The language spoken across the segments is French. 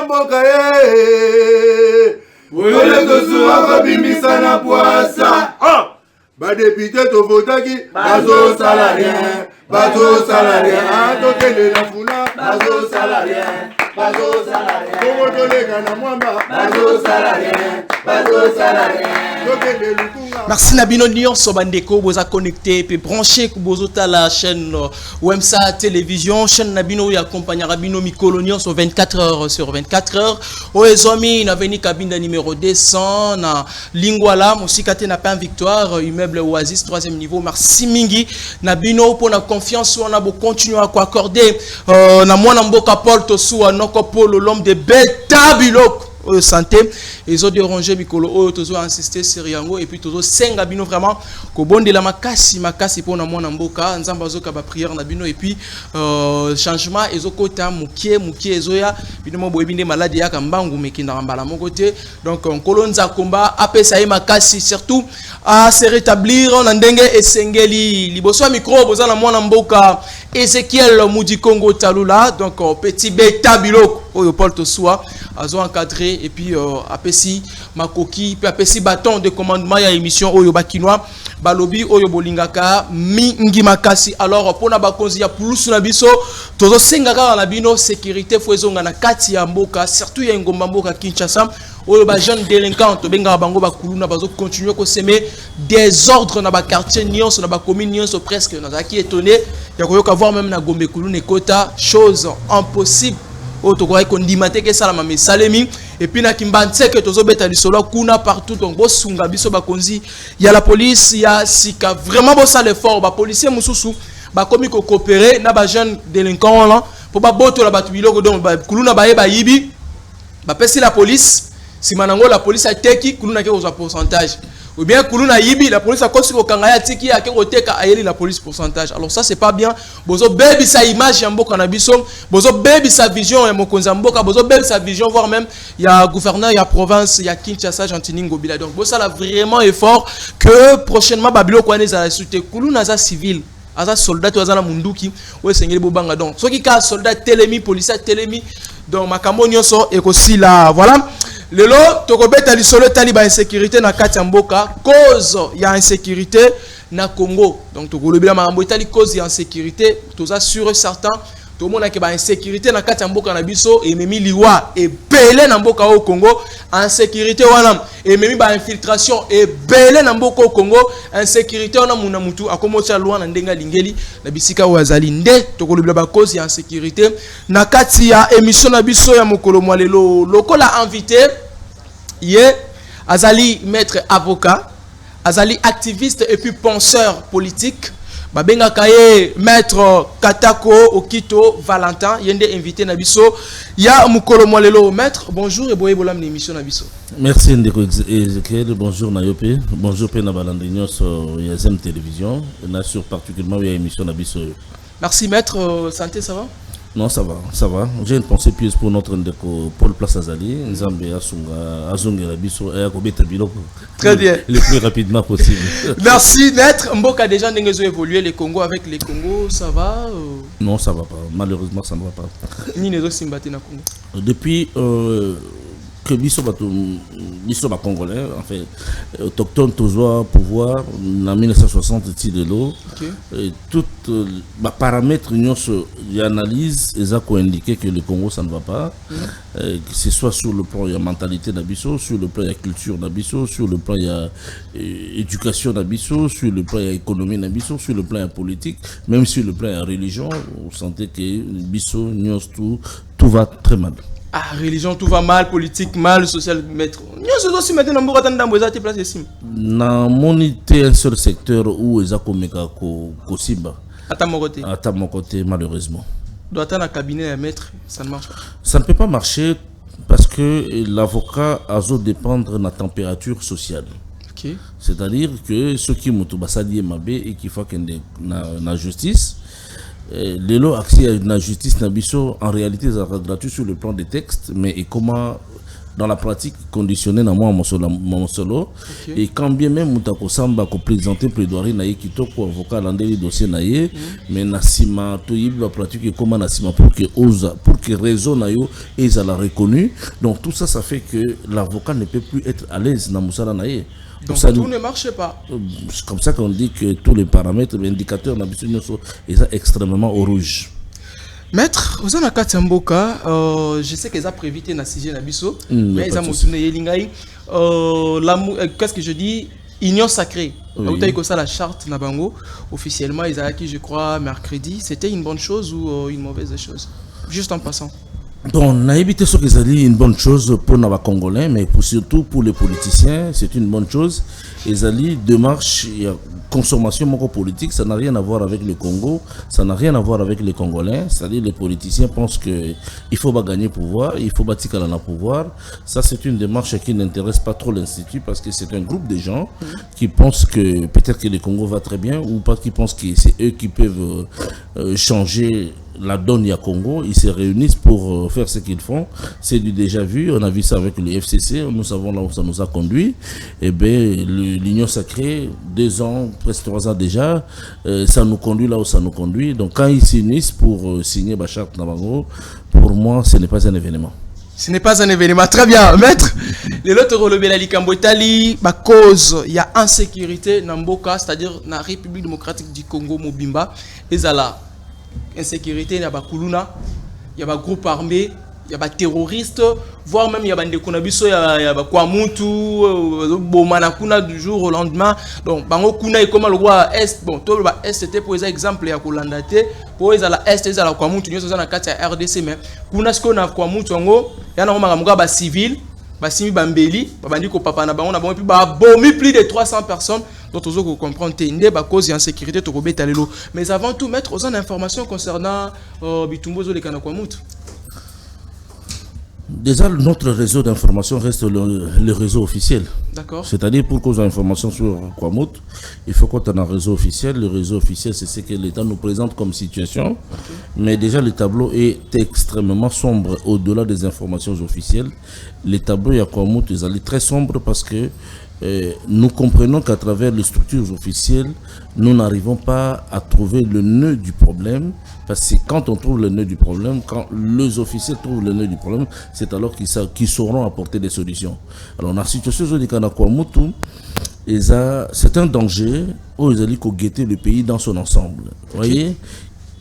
mboka ye Wole tosuwa kabimisa na poasa ba député to votaki bazo salarien tokende na funa bazo salarien Komo tolega na mwamba bazo salarien tokende lukunga. Merci Nabino Nyon Sobandeko, vous a connecté et branché à la chaîne Wemsa Télévision, chaîne Nabino y accompagne Rabino Mikolonion sur 24 heures sur 24 heures. Oezomi na veni cabine numéro 200 na Lingwala, Mosikate na pas victoire, immeuble Oasis 3e niveau. Merci Mingi Nabino pour la confiance on a beau continuer à accorder na mwana mboka Paul Tosu anoko Polo l'homme de Beta Biloko santé ils ont dérangé mikolo toujours insister sur yango et puis toujours senga bino vraiment ko bonde la makasi pour na mwana mboka nzamba zoka ba prière na bino et puis changement ezokota mukie ezoya bino mo boyebinde malade ya kambangu mekinda mbala mokote donc kolonza komba apesa makasi surtout à se rétablir en ndenge esengeli liboso micro boza na mwana mboka Ezekiel Mudikongo Talula donc petit beta biloko oyo Paul Tosua azo encadré et puis apesi makoki puis apesi bâton de commandement ya émission oyo bakinois balobi oyo bolingaka mingi makasi alors pona bakonzi ya plus na biso tozo sengaka na bino sécurité foezonga na kati ya mboka surtout ya ngomba mboka Kinshasa oyo ba jeune délinquant to benga bango bakuluna bazo continuer ko semer désordre na ba quartier nyonso na ba commune nyonso presque na zaki étonné ya koyoka voir même na Gombe kuluna kota chose impossible auto quoi kondimate ke sala mame salemi et puis na kimbanse que tozo beta lisolo kuna partout donc bo sunga biso bakonzi ya la police ya sika vraiment bo sale fort ba policier mususu ba komi ko coopérer na ba jeune délinquant là pour ba boto la batu biloko donc ba kuluna ba yeba yibi ba pesi la police si manango la police a teki kuluna ke oza pourcentage ou bien kuluna yibi la police a kosi ko kangaya tiki ya ke oteka ayeli la police pourcentage alors ça c'est pas bien bozo baby sa image ya mboka na biso bozo baby sa vision ya mokonza mboka bozo baby sa vision voire même ya gouverneur ya province ya Kinshasa Gentini Ngobila donc bozo la vraiment effort que prochainement babilo ko aneza la soute kuluna za civil aza soldat to azana munduki o sengeli bobanga donc soki ka soldat telemi police telemi donc makambo nyonso ekosila voilà. Lelo tokobeta lisolo taliba insécurité na kati ya mboka cause ya insécurité na Congo donc tokolobela makambo etali cause ya insécurité toza sûr certain to mona ke ba insécurité na kati ya mboka na biso ememi liwa e belé na mboka au Congo insécurité wana ememi ba infiltration e belé na mboka au Congo insécurité wana muna mutu akomocha lwa na ndenga lingeli na bisika wazali nde tokolobela ba cause ya insécurité na kati ya émission na biso ya mokolo mwa lelo lokola invité ye azali maître avocat azali activiste et puis penseur politique babenga kaye maître Katako Okito Valentin yende invité na biso ya mukolo mwalelo maître bonjour et boye bolam l'émission na biso. Merci ndeko Ezekiel bonjour na yope bonjour pe na balandinyo so ya Zem Télévision na sur particulièrement ya émission na biso. Merci maître santé ça va? Non, ça va. J'ai une pensée pieuse pour notre ndeko Paul Place Azali, Nzambe Azunga Rabiso et Akobeta Biloko. Très bien. Le plus rapidement possible. Merci maître. Mboka déjà n'engezo évolué les Congo avec les Congo, ça va? Non, ça va pas. Malheureusement, ça ne va pas. Ni nezo simbati na Congo. Depuis que biso congolais en fait autochtone toujours pouvoir en 1960 ti de l'eau tout paramètres y analyse et ça indiqué que le Congo ça ne va pas que ce soit sur le plan de la mentalité d'Abisso, sur le plan de la culture d'Abisso, sur le plan de l'éducation d'Abisso, sur le plan de l'économie d'Abisso, sur le plan de la politique, même sur le plan de la religion, vous sentez que Bisso, tout va très mal. Ah, religion, tout va mal, politique mal, social, maître. Nous sommes aussi maintenant dans le place ici. Dans un seul secteur où ils ont Simba. À mon côté, malheureusement. Doit être un cabinet à maître, ça ne marche pas. Ça ne peut pas marcher parce que l'avocat a besoin de dépendre de la température sociale. Okay. C'est-à-dire que ceux qui m'ont dit Mabé et qui font la justice. Les lois accès à la justice en réalité c'est gratuit sur le plan des textes mais et comment dans la pratique conditionné na moi mon solo et quand bien même mutako samba ko présenter plaidoirie na kitoko avocat landeli dossier na ye mais na sima to yib la pratique comment na sima pour que raison na yo et ça l'a reconnu. Donc tout ça fait que l'avocat ne peut plus être à l'aise na musala na ye. Donc ça, tout ne marche pas. C'est comme ça qu'on dit que tous les paramètres, les indicateurs sont extrêmement au rouge. Maître, vous avez Katamboka, je sais qu'ils ont prévité na sujet na biso, mais ils ont motivé Yelingai. Qu'est-ce que je dis? Union sacrée. Vous avez ça la charte na bango. Officiellement, ils ont acquis, je crois, mercredi. C'était une bonne chose ou une mauvaise chose? Juste en passant. Bon, on a évité ce que ça dit une bonne chose pour les Congolais, mais surtout pour les politiciens, c'est une bonne chose. Et Zali, démarche, consommation politique, ça n'a rien à voir avec le Congo, ça n'a rien à voir avec les Congolais. C'est-à-dire les politiciens pensent qu'il faut pas gagner pouvoir, il faut bâtir le pouvoir. Ça, c'est une démarche qui n'intéresse pas trop l'Institut parce que c'est un groupe de gens qui pensent que peut-être que le Congo va très bien ou pas qui pensent que c'est eux qui peuvent changer la donne à Congo. Ils se réunissent pour faire ce qu'ils font. C'est du déjà vu. On a vu ça avec le FCC. Nous savons là où ça nous a conduit. Et bien, l'Union sacrée, 2 ans, presque 3 ans déjà, ça nous conduit là où ça nous conduit. Donc, quand ils s'unissent pour signer Bachar Nabango, pour moi, ce n'est pas un événement. Ce n'est pas un événement. Très bien, maître. Les autres relevés la Likambotali, ma cause, il y a insécurité dans Mboka, c'est-à-dire dans la République démocratique du Congo, Mobimba, et Zala. Insécurité, il y a des Kuluna, il y a des groupes armés, il y a des terroristes, voire même il y a des Konabiso, il y a des Kwamutu, Bomanakuna du jour au lendemain. Donc, Bango Kuna est comme le roi Est. Bon, tout le Est c'était pour exemple, il y a Kolandate, pour les Est, il y a Kwamutu, il y a RDC, mais Kuna ce qu'on a Kwamutu, il y a des civils. Basimi Bambeli, Babandiko Papa Nabango, on a bomi plus de 300 personnes, dont on peut comprendre que cause d'insécurité, mais avant tout, mettre aux informations concernant Bitumbozo de Kanakwamout. Déjà, notre réseau d'information reste le réseau officiel. D'accord. C'est-à-dire, pour qu'on ait information sur Kwamout, il faut qu'on ait un réseau officiel. Le réseau officiel, c'est ce que l'État nous présente comme situation. Okay. Mais déjà, le tableau est extrêmement sombre au-delà des informations officielles. Les tableaux à Kwamout, ils allaient très sombres parce que nous comprenons qu'à travers les structures officielles, nous n'arrivons pas à trouver le nœud du problème. Parce que quand on trouve le nœud du problème, quand les officiels trouvent le nœud du problème, c'est alors qu'ils sauront apporter des solutions. Alors, dans la situation de Kanakwamutu, c'est un danger où ils allaient guetter le pays dans son ensemble. Vous voyez,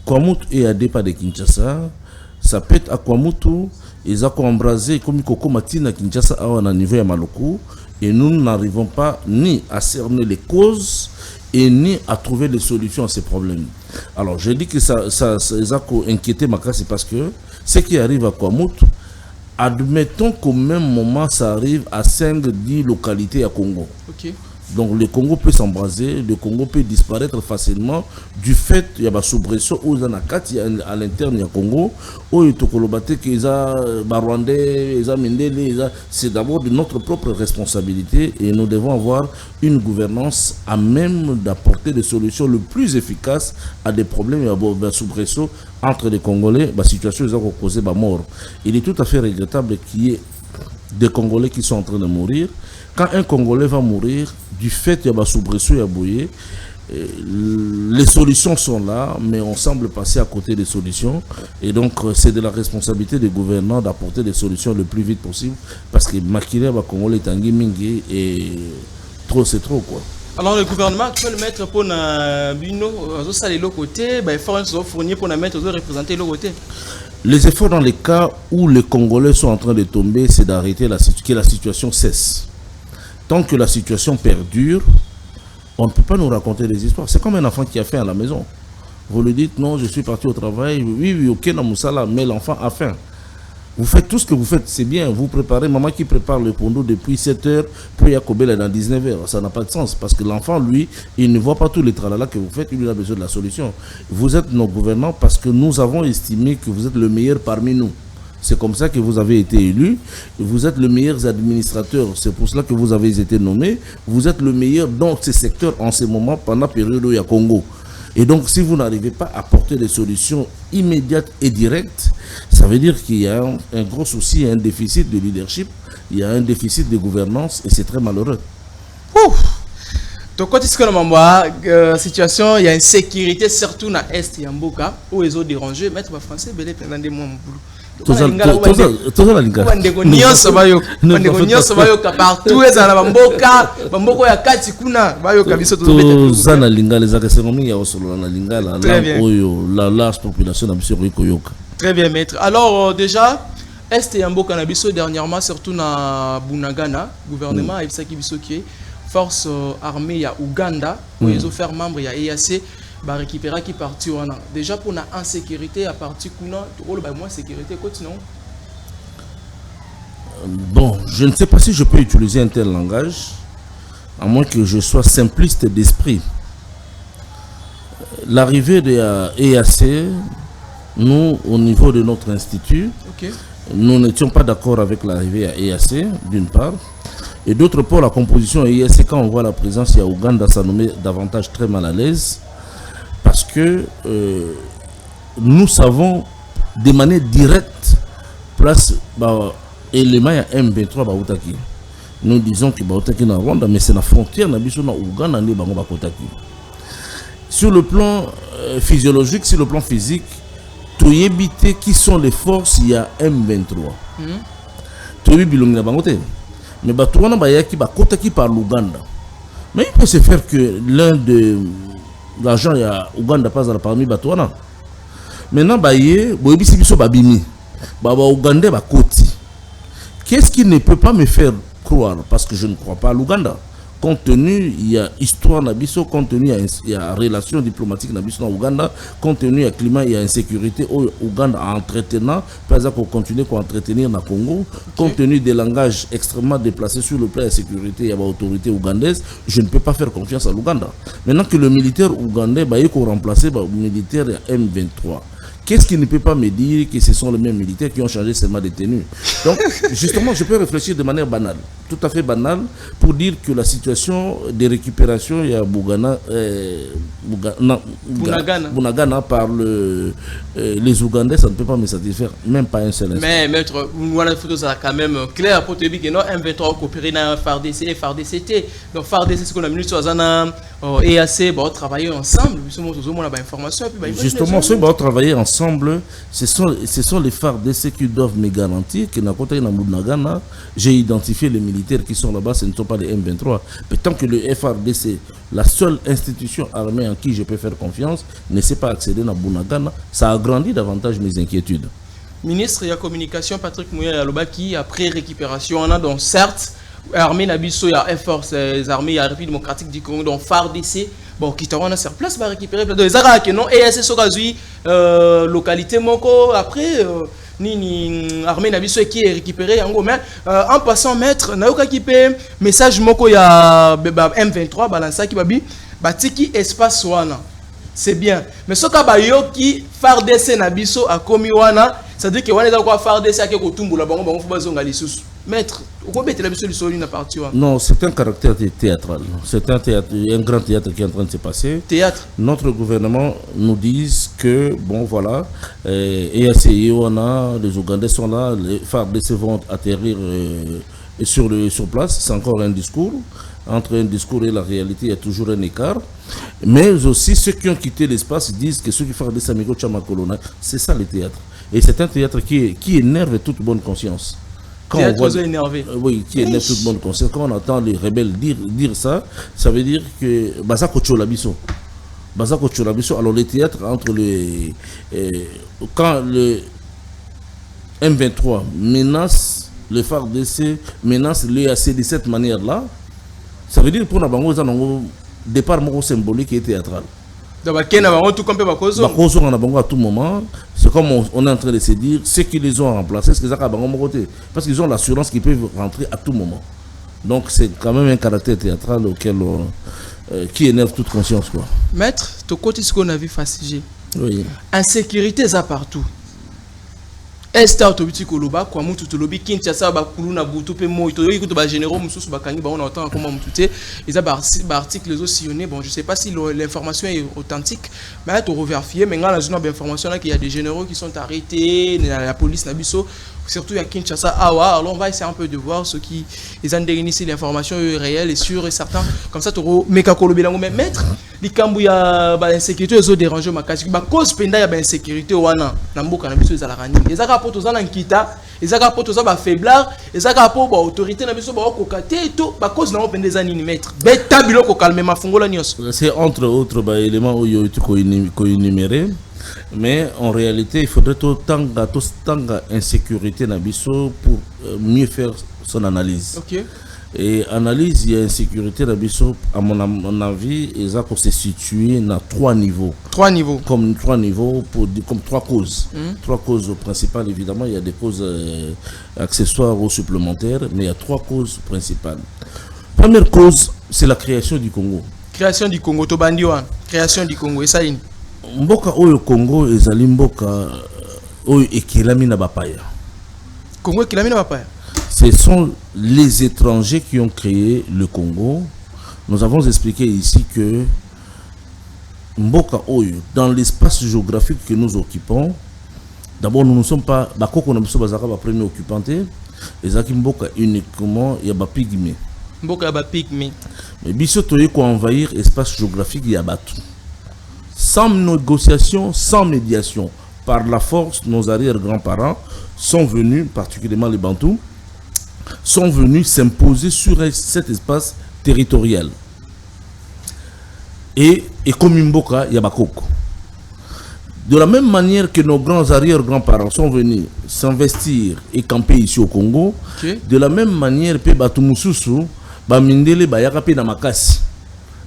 Kwamutu est à départ de Kinshasa, ça peut être à Kwamutu, ils ont embrasé comme Koko Matina Kinshasa à niveau de Maloko, et nous n'arrivons pas ni à cerner les causes et ni à trouver des solutions à ces problèmes. Alors, je dis que ça a inquiété ma classe, c'est parce que ce qui arrive à Kwamout, admettons qu'au même moment, ça arrive à 5-10 localités à Congo. Okay. Donc, le Congo peut s'embraser, le Congo peut disparaître facilement du fait qu'il y a des soubresauts où il y a à l'interne du Congo, où il y a des Rwandais, c'est d'abord de notre propre responsabilité et nous devons avoir une gouvernance à même d'apporter des solutions les plus efficaces à des problèmes et des soubresauts entre les Congolais. La situation est causée la mort. Il est tout à fait regrettable qu'il y ait des Congolais qui sont en train de mourir. Quand un Congolais va mourir, du fait qu'il y a des soubresauts et à bouiller, les solutions sont là, mais on semble passer à côté des solutions. Et donc, c'est de la responsabilité des gouvernants d'apporter des solutions le plus vite possible. Parce que Makile, Congolais, Tanguy, Mingi, et trop, c'est trop, quoi. Alors, le gouvernement peut le mettre pour Bino, l'autre côté, il faut fournir pour mettre représenter l'autre côté. Les efforts dans les cas où les Congolais sont en train de tomber, c'est d'arrêter que la situation cesse. Tant que la situation perdure, on ne peut pas nous raconter des histoires. C'est comme un enfant qui a faim à la maison. Vous lui dites, non, je suis parti au travail. Oui, ok, mais l'enfant a faim. Vous faites tout ce que vous faites, c'est bien. Vous préparez, maman qui prépare le pondo depuis 7 h pour Yakobel dans 19 h. Ça n'a pas de sens parce que l'enfant, lui, il ne voit pas tous les tralala que vous faites. Il a besoin de la solution. Vous êtes nos gouvernants parce que nous avons estimé que vous êtes le meilleur parmi nous. C'est comme ça que vous avez été élu. Vous êtes le meilleur administrateur. C'est pour cela que vous avez été nommé. Vous êtes le meilleur dans ce secteur en ce moment pendant la période où il y a Congo. Et donc, si vous n'arrivez pas à apporter des solutions immédiates et directes, ça veut dire qu'il y a un gros souci, un déficit de leadership, il y a un déficit de gouvernance et c'est très malheureux. Donc, quand est-ce que la situation, il y a une sécurité, surtout dans l'Est, Yamboka, où ils ont dérangé, mettre les Français, belé, pendant des mois, mon boulot. Très bien, maître. Alors, déjà, Est et Yambo Canabiso, dernièrement, surtout dans Bunagana, gouvernement, a qui force armée à Ouganda, où ils ont fait membre, il y a EAC. Bah récupérer qui parti on a déjà pour la insécurité à partir kuna rôle bah moins sécurité continue. Bon, je ne sais pas si je peux utiliser un tel langage à moins que je sois simpliste d'esprit. L'arrivée de EAC, nous au niveau de notre institut, nous n'étions pas d'accord avec l'arrivée à EAC d'une part, et d'autre part la composition EAC, quand on voit la présence il y a Ouganda, ça nous met davantage très mal à l'aise. Parce que nous savons de manière directe place élément M23 Baoutaki. Nous disons que Baoutaki na Rwanda, mais c'est la frontière na biso na Ouganda ni bango bakotaki. Sur le plan physiologique, sur le plan physique, tout éviter qui sont les forces il y a M23. Tout bilongi na bango te. Mais batouana bayaki bakotaki par l'Ouganda. Mais il peut se faire que l'un de l'argent il y a Ouganda pas parmi Batouana. Maintenant baye boyebisi biso babimi. Baba Ougandais ba koti. Qu'est-ce qui ne peut pas me faire croire parce que je ne crois pas à l'Ouganda. Compte tenu il y a histoire na biso, compte tenu il y a relation diplomatique na biso na Ouganda, compte tenu il y a climat, il y a insécurité au Ouganda en entretenant, par exemple pour continuer à entretenir na Congo, compte tenu des langages extrêmement déplacés sur le plan de la sécurité, il y a l'autorité ougandaise, je ne peux pas faire confiance à l'Ouganda. Maintenant que le militaire ougandais va remplacer le militaire M23. Qu'est-ce qui ne peut pas me dire que ce sont les mêmes militaires qui ont changé seulement de tenue? Donc, justement, je peux réfléchir de manière banale, tout à fait banale, pour dire que la situation de récupération, il y a Bunagana par les Ougandais, ça ne peut pas me satisfaire, même pas un seul instant. Mais, maître, voilà, il faut quand même clair pour te dire que non, M23 coopéré dans FARDC et FARDCT. Donc, FARDC, c'est ce qu'on a mis sur Zana EAC, travailler ensemble, justement, on a information. Justement, ceux qui travailler ensemble, ce sont les FARDC qui doivent me garantir que j'ai identifié les militaires qui sont là-bas, ce ne sont pas les M23. Mais tant que le FARDC, la seule institution armée en qui je peux faire confiance, ne sait pas accéder à Bunagana, ça agrandit davantage mes inquiétudes. Ministre de la Communication, Patrick Mouya Yaloba, qui après récupération, on a donc certes, armée Nabiso, il y a Air Force, les armées, il y a la République démocratique du Congo, donc FARDC. Bon, qui t'en a sur place, va récupérer. Donc, les Arabes qui non, et c'est sur la localité Moko, après, ni armée Nabiso qui est récupérée. En passant, maître, n'a qui paye message Moko, il y a M23, balança qui babi, batiki espace wana. C'est bien. Mais ce que qui FARDC Nabiso a commis wana, ça veut dire que wana est quoi FARDC a qui kotumbu la bango bango faut zonga lissus. Maître, non, c'est un caractère théâtral. C'est un théâtre, un grand théâtre qui est en train de se passer. Théâtre. Notre gouvernement nous dit que, bon voilà, EACI, on a, les Ougandais sont là, les FARDC vont atterrir sur place. C'est encore un discours. Entre un discours et la réalité, il y a toujours un écart. Mais aussi, ceux qui ont quitté l'espace disent que ceux qui font des Samigo Chamakolona, c'est ça le théâtre. Et c'est un théâtre qui énerve toute bonne conscience. Quand on voit, énervé. Oui, qui énerve toute bonne conscience. Quand on entend les rebelles dire ça, ça veut dire que Bazako Cholabiso. Alors le théâtre entre les... quand le M23 menace le FARDC, menace l'EAC de cette manière-là, ça veut dire pour nous, il y a un départ symbolique et théâtral. À tout moment, c'est comme on est en train de se dire, ceux qui les ont remplacés, c'est parce qu'ils ont l'assurance qu'ils peuvent rentrer à tout moment. Donc c'est quand même un caractère théâtral auquel qui énerve toute conscience, quoi. Maître, ton côté ce qu'on a vu facile. Oui. Insécurité ça partout. Est autobiti koloba kwa mutu tolobi Kinshasa ba kuluna butu pe mo to yiko to ba généraux mususu ba kangi ba on entend comment mututé ils a ba article les sillonné bon je sais pas si l'information est authentique mais to revérifier mais ngala zona ba information là qu'il y a des généraux qui sont arrêtés la police na biso surtout à Kinshasa awa alors on va essayer un peu de voir ce qui ils ont déni si l'information est réelle et sûre et certain comme ça to meka kolobi lango mais maître likambu ya ba insécurité ezo déranger makasi ba cause penda ya ba insécurité wana na mboka na biso ezala rani ezaka poto za na nkita ezaka poto za ba faiblard ezaka poto ba autorité na biso ba kokate to ba cause na penda za nini maître beta biloko calmer mafungola nyos c'est entre autres ba éléments où yo ko énumérer mais en réalité il faudrait autant insécurité na biso pour mieux faire son analyse. OK. Et analyse, il y a insécurité dans biso, à mon avis, ils ont se situer dans 3 niveaux. 3 niveaux. Comme 3 niveaux, comme 3 causes. 3 causes principales, évidemment, il y a des causes accessoires ou supplémentaires, mais il y a 3 causes principales. Première cause, c'est la création du Congo. Création du Congo, Tobandiwa. Création du Congo, et ça y est. Mboka oyo Congo, ezali mboka oyo ekilami na bapaya. Congo ekilami na bapaya. Ce sont les étrangers qui ont créé le Congo. Nous avons expliqué ici que Mboka Oyo, dans l'espace géographique que nous occupons, d'abord nous ne sommes pas, Bakoko na biso bazaka ba premier occupanté, ezaki Mboka uniquement ya ba pygmée. Mboka ya ba pygmée. Mais biso toye ko envahir espace géographique ya batu. Sans négociation, sans médiation, par la force, nos arrière-grands-parents sont venus, particulièrement les Bantous, sont venus s'imposer sur cet espace territorial. Et comme Mboka, Yabakoko. De la même manière que nos grands arrière-grands-parents sont venus s'investir et camper ici au Congo, okay. De la même manière, pe Batumususu, Bamindele, Bayakape Namakasi,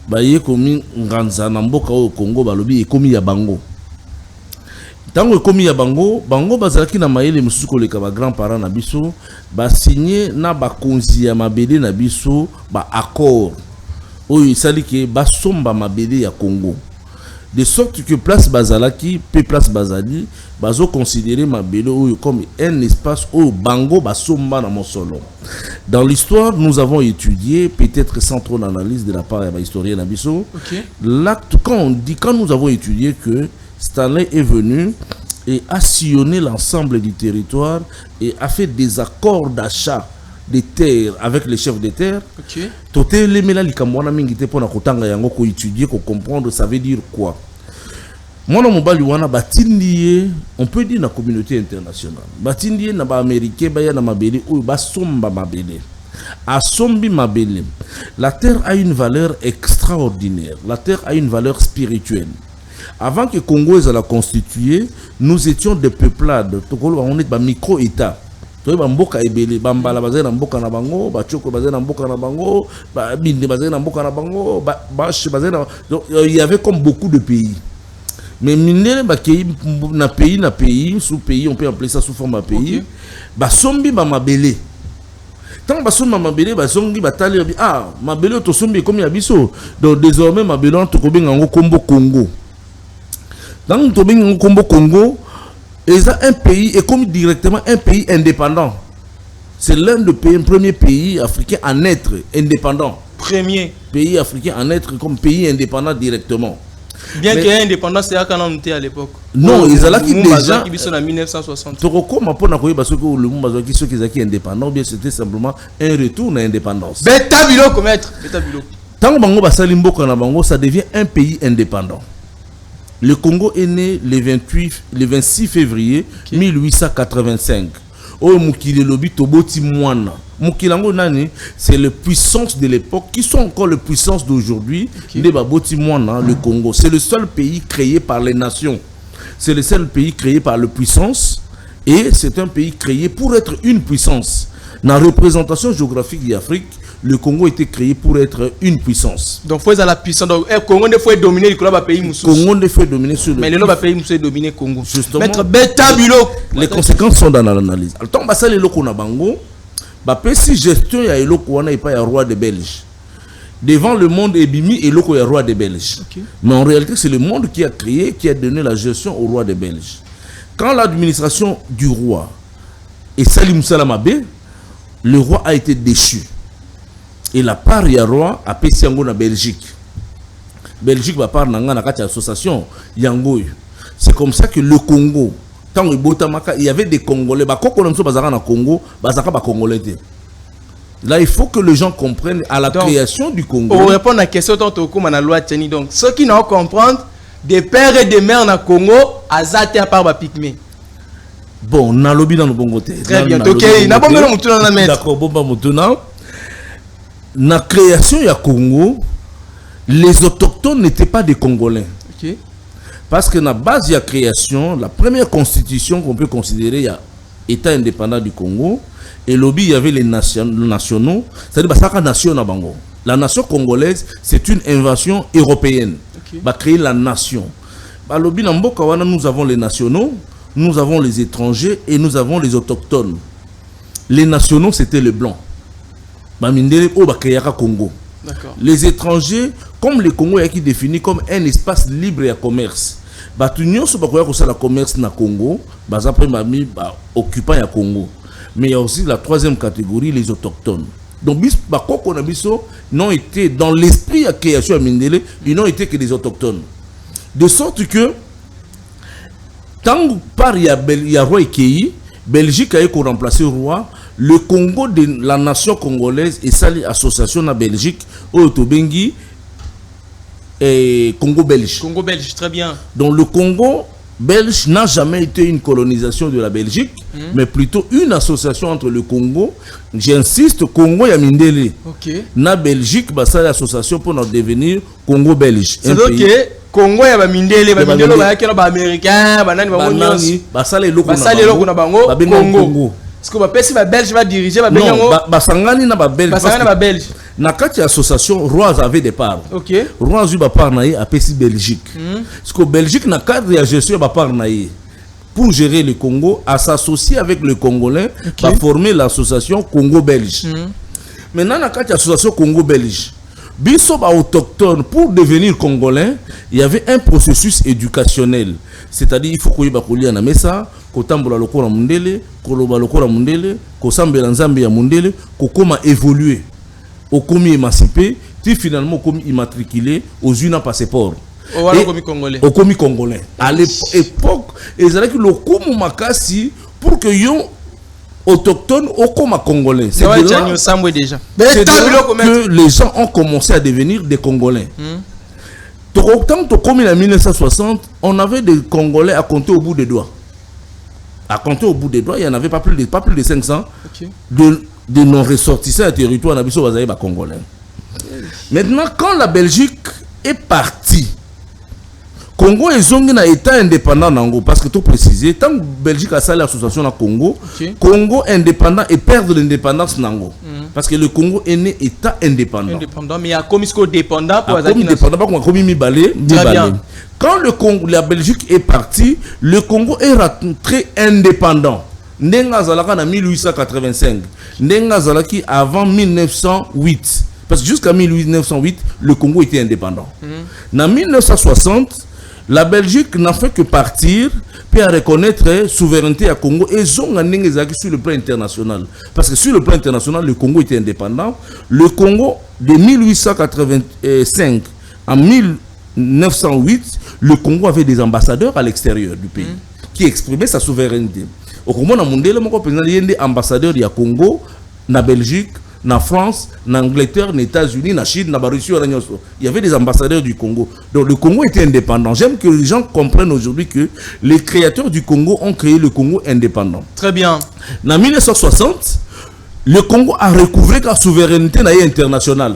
Baye komi Nganza Namboka au Congo, Balobi et komi Yabango. Tango komi ya bango bazalaki na mayele mususu koleka ba grands-parents na biso ba signé na ba konzi ya mabele na biso ba accord oyo isali ke ba somba mabele ya Congo de sorte que place bazalaki pe place bazali bazo considérer mabele oyo comme un espace où bango ba somba na mosolo. Dans l'histoire nous avons étudié peut-être sans trop d'analyse de la part de historien na biso. Okay. L'acte quand nous avons étudié que Stanley est venu et a sillonné l'ensemble du territoire et a fait des accords d'achat des terres avec les chefs des terres. Ok. Toté les mela likamwana mingite pona kotanga yango ko étudier, ko comprendre ça veut dire quoi. Mwana mobali wana batindie, on peut dire na communauté internationale. Batindie na ba américain ba ya na mabele ou ba somba mabele. A sombi mabele. La terre a une valeur extraordinaire. La terre a une valeur spirituelle. Avant que Congo soit la constituée, nous étions des peuplades. On est un micro-État. Il y avait comme beaucoup de pays. Mais pays, sous-pays, on peut appeler ça sous forme de pays. Basombi mabele. Tant que mabele, basombi batali ah mabele to sombi comme yabiso. Donc désormais mabele on to kobenga kombo Congo. Dans le Congo, il y a un pays, et comme directement un pays indépendant. C'est l'un des premiers pays africains à naître indépendant. Premier pays africain à naître comme pays indépendant directement. Bien qu'il y ait indépendance, c'est à l'époque. Non, ils ont qui déjà. Qui sont en 1960. Tu recommandes pas parce que le monde qui sont indépendants, bien c'était simplement un retour à l'indépendance. Beta biloko maître. Beta biloko. Tant que Bango Basalimbo Kanabango, ça devient un pays indépendant. Le Congo est né le 26 février 1885. Oh, Mukile Lobi Toboti Mwana. Mukilango Nani, c'est les puissances de l'époque qui sont encore les puissances d'aujourd'hui. Okay. Baboti Mwana, le Congo. C'est le seul pays créé par les nations. C'est le seul pays créé par les puissances. Et c'est un pays créé pour être une puissance. Dans la représentation géographique d'Afrique, le Congo a été créé pour être une puissance. Donc, il faut la puissance. Donc, le Congo ne faut dominer le pays Moussous. Congo ne faut dominer sur le. Mais le pays Moussous dominer le Congo. Justement. Maître Beta Bilo. Les conséquences sont dans l'analyse. Alors, tant que le loko na bango, si gestion ya eloko wana pas ya roi de Belge. Devant le monde ebimi eloko ya roi de Belge. Okay. Mais en réalité, c'est le monde qui a créé, qui a donné la gestion au roi de Belge. quand l'administration du roi et Salim Salamabé, le roi a été déchu. Et la part du roi a payé en Belgique. Belgique va par l'association Yangoy. C'est comme ça que le Congo, tant il y avait des Congolais, Congo, Congolais. Là, il faut que les gens comprennent à la création du Congo. Pour répondre à la question, donc, ceux qui n'ont comprendre, des pères et des mères dans le Congo, Azate à part Pygmée. Bon, on a lobby dans le bon côté. Très bien, ok. D'accord, bon, maintenant, la création du Congo, les autochtones n'étaient pas des Congolais. Ok. Parce que dans la base de la création, la première constitution qu'on peut considérer, il y a État indépendant du Congo. Et lobby, il y avait les nationaux, c'est-à-dire la nation na bango. La nation congolaise, c'est une invention européenne. Va créer la nation. Lobby na mboka wana, nous avons les nationaux, nous avons les étrangers et nous avons les autochtones. Les nationaux, c'était les blancs. Congo. Les étrangers, comme le Congo est défini comme un espace libre et à commerce. L'union sur le commerce na Congo, occupant ya Congo. Mais il y a aussi la troisième catégorie, les autochtones. Donc, n'ont été dans l'esprit à création à Mindele, ils n'ont été que des autochtones. De sorte que, tant par il y a roi Kei, Belgique a remplacé le roi, le Congo de la nation congolaise et sa association à Belgique, au Tobengi et Congo belge. Congo belge, très bien. Donc, le Congo belge n'a jamais été une colonisation de la Belgique, mais plutôt une association entre le Congo, j'insiste, Congo et Mindele. Na Belgique, c'est l'association pour devenir Congo belge. C'est donc que Congo et Mindele, Mindele, américain, Congo. Est-ce que le Belge va diriger? Non, Basangani na Belge. Na kati association, Roi avait des parts. Roi a eu des parts à Pessi Belgique. Parce que Belgique n'a cadre de gestion des parts pour gérer le Congo, à s'associer avec le Congolais, pour former l'association Congo-Belge. Maintenant, na kati association Congo-Belge, biso ba autochtone pour devenir Congolais, il y avait un processus éducationnel. C'est-à-dire, il faut que y na mesa, ko tambola lokora mundele, ko loba lokora mundele, ko sambela nzambe ya mundele, ko koma évoluer. Au commis émancipé, puis finalement au commis immatriculé aux une passeport. Au commis congolais. À l'époque, ils avaient que le commis makasi pour que yon autochtone au commis congolais. C'est là que les gens ont commencé à devenir des Congolais. Tant que commis en 1960, on avait des Congolais à compter au bout des doigts. À compter au bout des doigts, il n'y en avait pas plus de 500 de non-ressortissants à territoire congolais. Maintenant, quand la Belgique est partie, Congo est un État indépendant, parce que tout préciser, tant que la Belgique a sa l'association à Congo, Congo indépendant et perdre l'indépendance nango. Parce que le Congo est né État indépendant. Mais il y a comme dépendant pour quand le Congo, la Belgique est partie, le Congo est rentré indépendant. Nenga Zalaka en 1885, Nenga Zalaki avant 1908. Parce que jusqu'à 1908, le Congo était indépendant. En 1960, la Belgique n'a fait que partir puis à reconnaître la souveraineté à Congo et Zonga sur le plan international. Parce que sur le plan international, le Congo était indépendant. Le Congo, de 1885 à 1908, le Congo avait des ambassadeurs à l'extérieur du pays qui exprimaient sa souveraineté. Au Congo, il y a des ambassadeurs du Congo, na Belgique, na France, na Angleterre, na États-Unis, na Chine, na Russie, il y avait des ambassadeurs du Congo. Donc le Congo était indépendant. J'aime que les gens comprennent aujourd'hui que les créateurs du Congo ont créé le Congo indépendant. Très bien. En 1960, le Congo a recouvré sa souveraineté internationale.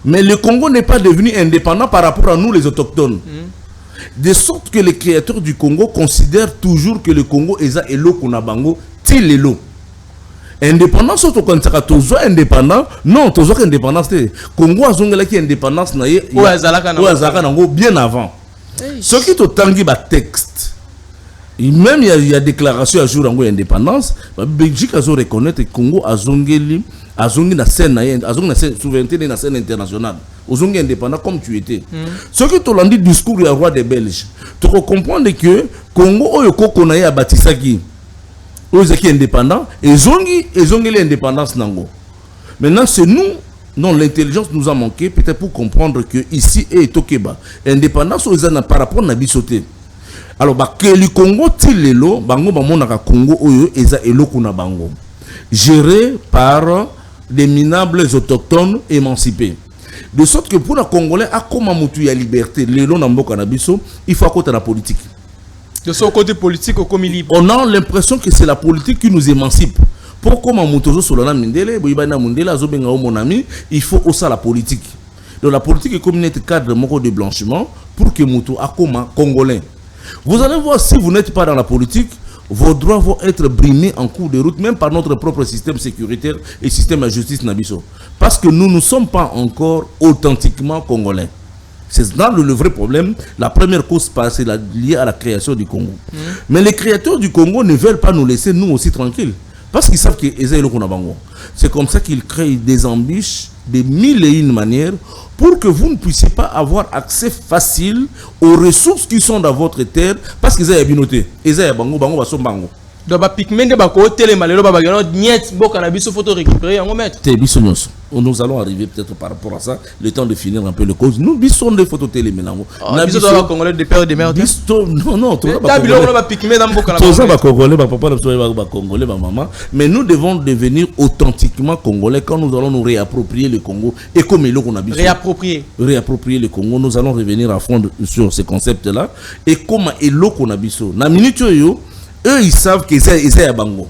Mais le Congo n'est pas devenu indépendant par rapport à nous les autochtones. De sorte que les créateurs du Congo considèrent toujours que le Congo est un elo kunabango til elo. Indépendance surtout quand ça toujours indépendant non toujours indépendance Congo a zongela qui indépendance na ye ou azalaka nango bien avant. Ce qui to tangi ba texte. Même il y a déclaration à jour en indépendance, Belgique a reconnaître que Congo a zongeli azongi na scène na souveraineté na scène internationale. Ozongi indépendant comme tu étais. Ce que tu l'as dit discours du roi des Belges, tu comprends que Congo oyoko konaye a batisaki. Ozaki indépendant et zongi l'indépendance nango. Maintenant c'est nous, non, l'intelligence nous a manqué peut-être pour comprendre que ici et Tokeba, indépendance par rapport à bisoté. Alors que le Congo tilelo bango bamonaka Congo oyo eza eloko na bango. Géré par des minables autochtones émancipés. De sorte que pour les Congolais, à comment mutu ya liberté, lelo na mboka na biso, il faut côté la politique. De son côté politique au comme libre. On a l'impression que c'est la politique qui nous émancipe. Pour comment mutozo solana mindele, boyibana mundela azobenga o mon ami, il faut aussi la politique. Donc la politique est comme un cadre de blanchiment pour que mutu a comme Congolais. Vous allez voir si vous n'êtes pas dans la politique, vos droits vont être brimés en cours de route, même par notre propre système sécuritaire et système de justice nabiso. Parce que nous ne sommes pas encore authentiquement congolais. C'est là le vrai problème. La première cause, c'est liée à la création du Congo. Mais les créateurs du Congo ne veulent pas nous laisser, nous aussi, tranquilles. Parce qu'ils savent qu'ils ont le Congo. C'est comme ça qu'ils créent des embûches de mille et une manières pour que vous ne puissiez pas avoir accès facile aux ressources qui sont dans votre terre parce qu'ils ont la binoté. Ils ont la bango, bango, bango, bango. Donc, pigment de bako télé malelo babagano niet boka na biso photo récupérer en mettre. Nous allons arriver peut-être par rapport à ça, le temps de finir un peu le cause. Nous bisons des photos télé maintenant. Na biso doit congolais de père de mère. Non, tu vas pigment dans boka na. Tous ça congolais, papa va congolais, maman. Mais nous devons devenir authentiquement congolais quand nous allons nous réapproprier le Congo et comme il qu'on a besoin. Réapproprier le Congo, nous allons revenir à fond sur ces concepts-là et comment il qu'on a besoin. Na minute yo eux ils savent que c'est à bango.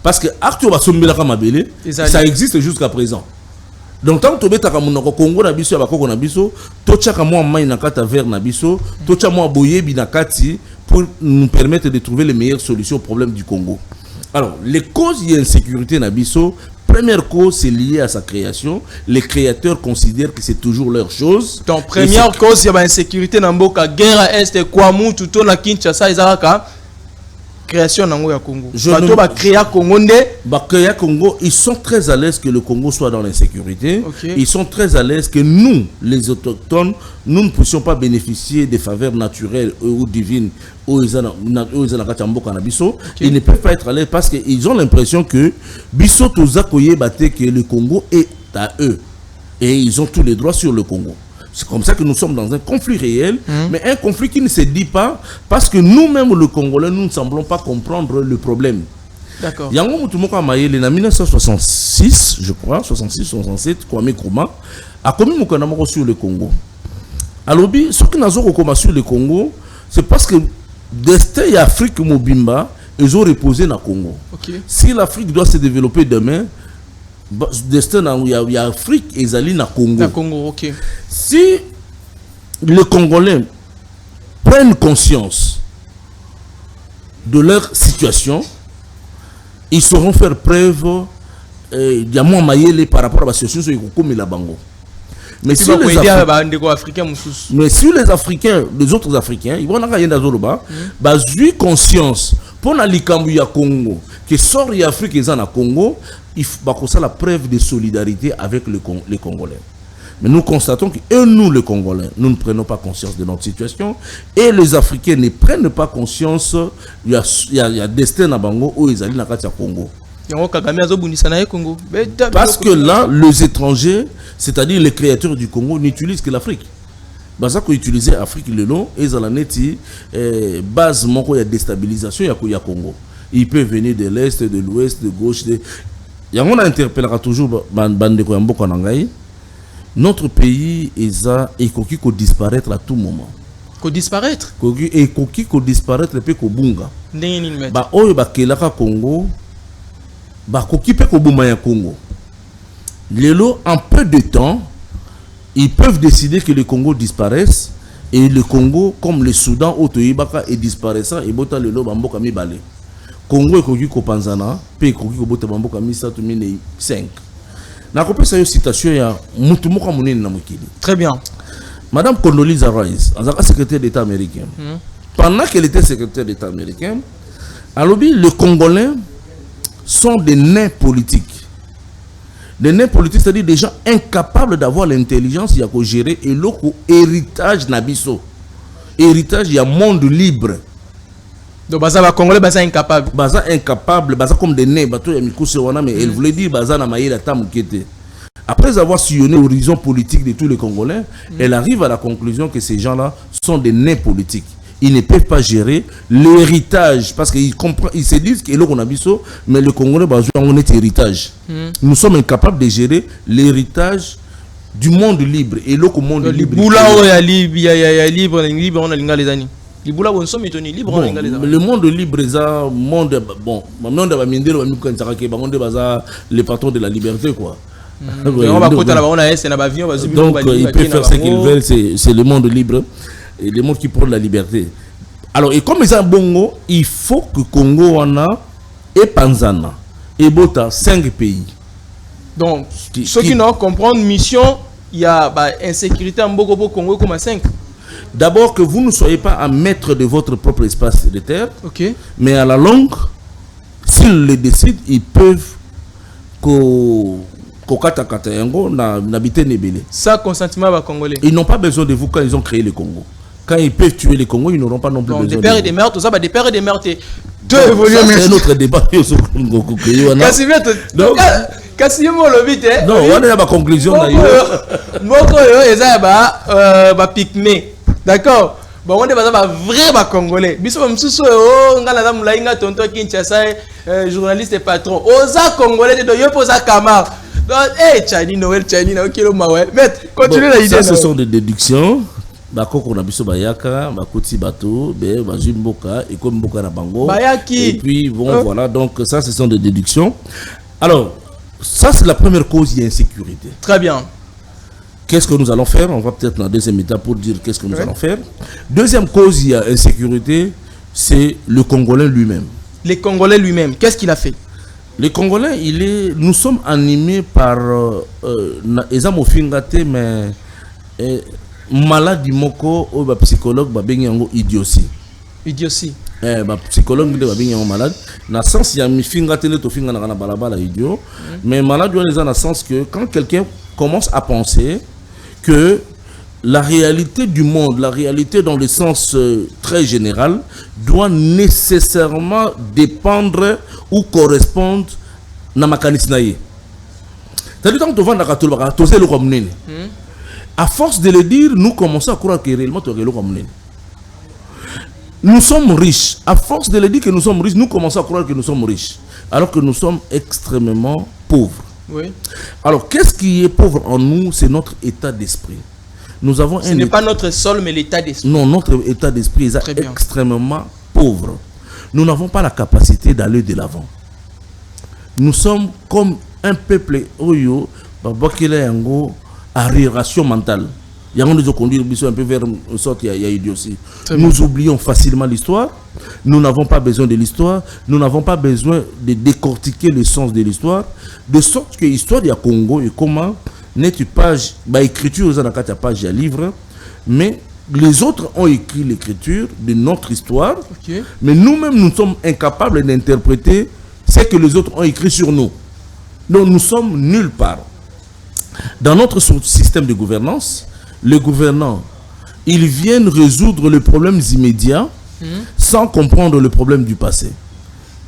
Parce que ça existe jusqu'à présent. Donc tant que tu as un Congo na biso ya bakoko na biso, tochaka moi mai na kata vers na biso, tocha moi boyebi na kati pour nous permettre de trouver les meilleures solutions au problème du Congo. Alors, les causes d'insécurité na biso, première cause c'est lié à sa création. Les créateurs considèrent que c'est toujours leur chose. Donc première cause il y a insécurité na mboka guerre est quoi mu tout na Kinshasa izaka création nango ya Congo. Bato ba créer Congo ndé ba créer Congo, ils sont très à l'aise que le Congo soit dans l'insécurité. Ils sont très à l'aise que nous les autochtones, nous ne puissions pas bénéficier des faveurs naturelles ou divines ils ne peuvent pas être à l'aise parce qu'ils ont l'impression que biso tozakoye bate que le Congo est à eux et ils ont tous les droits sur le Congo. C'est comme ça que nous sommes dans un conflit réel, mais un conflit qui ne se dit pas parce que nous-mêmes, le Congolais, nous ne semblons pas comprendre le problème. D'accord. Yango Mutumoka Mayele, en 1966, je crois, 66-67, Kwame Nkrumah a commis Mukanamoko sur le Congo. Alors, ce qui n'a pas sur le Congo, c'est parce que destin et Afrique Mobimba, ils ont reposé dans le Congo. Si l'Afrique doit se développer demain, destin il y a Afrique et Zali na Congo. Congo, Si les Congolais prennent conscience de leur situation, ils sauront faire preuve diamant maillé par rapport à la situation comme la bango. Mais si les Africains, les autres Africains, ils vont avoir Zoroba, eu conscience pour la Likambu Congo, que sort l'Afrique et en Congo, il faut la preuve de solidarité avec les Congolais. Mais nous constatons que nous, les Congolais, nous ne prenons pas conscience de notre situation et les Africains ne prennent pas conscience il y a destin à Bango où ils allaient dans le Congo. Parce que là, les étrangers, c'est-à-dire les créateurs du Congo, n'utilisent que l'Afrique. Parce qu'ils utilisent l'Afrique le long et ils ont la base de déstabilisation il y a Congo. Ils peuvent venir de l'Est, de l'Ouest, de gauche. Il y a on interpellera toujours notre pays est coquille disparaître à tout moment. Disparaître? Et coquille disparaître et puis bunga. Bah oyo ba kelaka Congo. Bah coquille peut bumaya Congo. Lelo en peu de temps, ils peuvent décider que le Congo disparaisse et le Congo comme le Soudan Otoyibaka est disparaissant et bota lelo bamboka mi balé. Congo est kopanzana, puis Congo bote bamboka mi 5. Na kopesa yo citation ya mutu moko munene na mukili. Très bien. Madame Condoleezza Rice, en secrétaire d'État américain. Pendant qu'elle était secrétaire d'État américain, alors les Congolais sont des nains politiques. Des nains politiques, c'est-à-dire des gens incapables d'avoir l'intelligence, il y a qu'à gérer et l'autre héritage nabiso. Héritage, il y a monde libre. Donc baza ba congolais baza incapable. Baza incapable, baza comme des nains, bateau ya mikuse wana mais elle voulait dire baza na maïla tamukete. Après avoir sillonné l'horizon politique de tous les Congolais, elle arrive à la conclusion que ces gens-là sont des nains politiques. Ils ne peuvent pas gérer l'héritage parce qu'ils se disent que l'on a biso, mais le Congolais baza on est héritage. Nous sommes incapables de gérer l'héritage du monde libre et l'autre monde libre. Libre on a linga les années. Bon, le monde libre est un monde bon, le patron de la liberté quoi. Donc ils peuvent faire ce qu'ils veulent, c'est le monde libre et le monde qui prend la liberté. Alors et comme ils ont bongo, il faut que Congo wana et Panzana et Bota 5 pays. Donc ceux qui n'ont comprendre mission, il y a insécurité en Bogobo Congo comme à 5. D'abord que vous ne soyez pas un maître de votre propre espace de terre, mais à la longue, s'ils le décident, ils peuvent n'habiter Nébélé. Ça, consentement va congolais. Ils n'ont pas besoin de vous quand ils ont créé le Congo. Quand ils peuvent tuer les Congos, ils n'auront pas non plus besoin de vous. Des pères et des mères, tout ça, des pères et des mères, c'est un autre débat. Non, on a ma conclusion. Pygmée. D'accord. Bon, on est vrai congolais. Biso msusu ngala mulainga tonto Kinshasa journaliste et patron. Oza congolais de yo posa kamar. Chani Noël Chani na okilo mawe. Mais continue la idée. Ça ce sont des déductions. Bakoko na biso bayaka, bakoti bato, be bazimboka et comme mboka na bango. Bayaki. Et puis bon voilà, donc ça ce sont des déductions. Alors, ça c'est la première cause d'insécurité. Très bien. Qu'est-ce que nous allons faire? On va peut-être dans la deuxième étape pour dire qu'est-ce que nous allons faire. Deuxième cause d'insécurité, c'est le Congolais lui-même. Le Congolais lui-même, qu'est-ce qu'il a fait? Le Congolais, nous sommes animés par mais maladie moko ou psychologue idiotie. Idiotie. Psychologue malade. Dans le sens il y a idiot, mais malade dans le sens que quand quelqu'un commence à penser que la réalité du monde, la réalité dans le sens très général, doit nécessairement dépendre ou correspondre à ma canisnaïe. C'est-à-dire que à force de le dire, nous commençons à croire que réellement tu es comme nous sommes riches. À force de le dire que nous sommes riches, nous commençons à croire que nous sommes riches. Alors que nous sommes extrêmement pauvres. Oui. Alors, qu'est-ce qui est pauvre en nous? C'est notre état d'esprit. Nous avons Ce n'est pas notre sol, mais l'état d'esprit. Non, notre état d'esprit est extrêmement pauvre. Nous n'avons pas la capacité d'aller de l'avant. Nous sommes comme un peuple oyo, arriération mentale. Il y a un peu vers une sorte d'idiotie. Nous oublions facilement l'histoire. Nous n'avons pas besoin de l'histoire. Nous n'avons pas besoin de décortiquer le sens de l'histoire. De sorte que l'histoire du Congo est comment n'est-ce page, écriture aux page à livre, mais les autres ont écrit l'écriture de notre histoire. Mais nous-mêmes, nous sommes incapables d'interpréter ce que les autres ont écrit sur nous. Donc nous sommes nulle part. Dans notre système de gouvernance, les gouvernants, ils viennent résoudre les problèmes immédiats sans comprendre le problème du passé,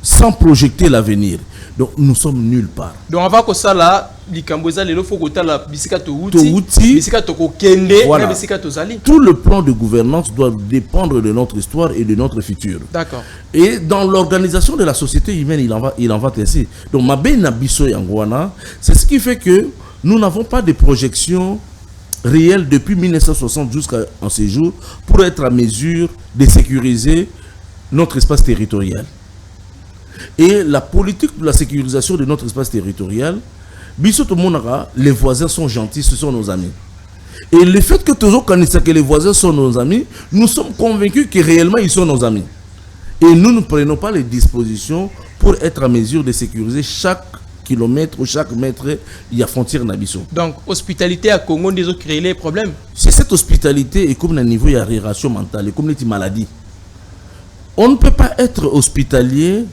sans projeter l'avenir. Donc nous sommes nulle part. Donc avant que ça là, tout le plan de gouvernance doit dépendre de notre histoire et de notre futur. D'accord. Et dans l'organisation de la société humaine, il en va ainsi. Donc c'est ce qui fait que nous n'avons pas de projection réelle depuis 1960 jusqu'à ce jour pour être à mesure de sécuriser notre espace territorial. Et la politique de la sécurisation de notre espace territorial, les voisins sont gentils, ce sont nos amis. Et le fait que toujours quand que les voisins sont nos amis, nous sommes convaincus que réellement ils sont nos amis. Et nous ne prenons pas les dispositions pour être à mesure de sécuriser chaque kilomètre ou chaque mètre, il y a frontière Nabiso. Donc, hospitalité à Congo, ils ont créé les problèmes. C'est cette hospitalité et comme un niveau, il y a réaction mentale, et comme les maladies. On ne peut pas être hospitalier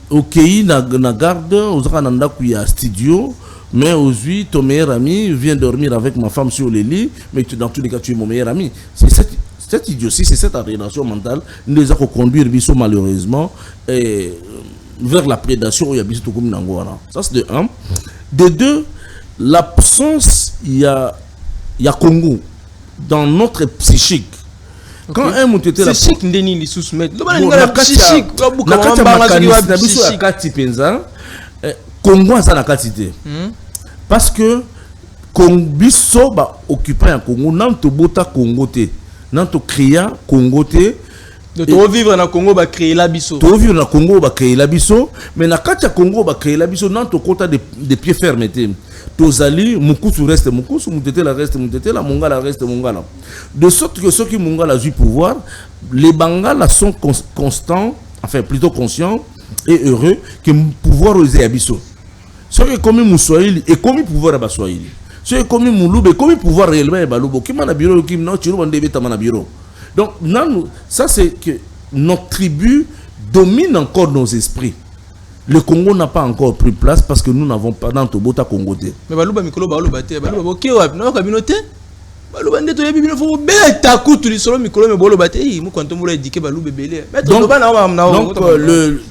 au pays na garde, aux rananda qui a studio, Mais aujourd'hui, ton meilleur ami vient dormir avec ma femme sur le lit, mais dans tous les cas, tu es mon meilleur ami. C'est cette idiotie, c'est cette aliénation mentale nous a conduire malheureusement vers la prédation. Ça, c'est de un. De deux, l'absence, il y a Congo dans notre psychique. Quand un mot était là, psychique ndeni sous mettre. Congo a sa quantité. Parce que Congo ba occupant un Congo, nan to bota Congo te, nan to créer Congo te. To vivre na Congo ba créer la biso. To vivre na Congo ba créer la biso, mais na katia Congo ba créer la biso nan to kota de pieds fermés te. Tozali mukusu reste mukusu, mutetela reste mutetela, mongala reste mongala. De sorte que ceux qui mongala du pouvoir, les Bangala sont constants, enfin plutôt conscients et heureux que le pouvoir aux abisso. Ceux qui comme Moussoïli et comme pouvoir à Bassoïli. Ceux qui comme Mouloube et comme pouvoir réellement à Baloubo, qui m'a na bureau, qui m'a tiré un débit à bureau. Donc, ça c'est que notre tribu domine encore nos esprits. Le Congo n'a pas encore pris place parce que nous n'avons pas dans Tobota Congo. Mais Balouba Mikolo Balouba te, Balouba Bokewa, non Kabinote. Balouba ndeto ya bibino fo beta kutu li solo Mikolo me Balouba te, mu quand on éduquer Balouba belé. Donc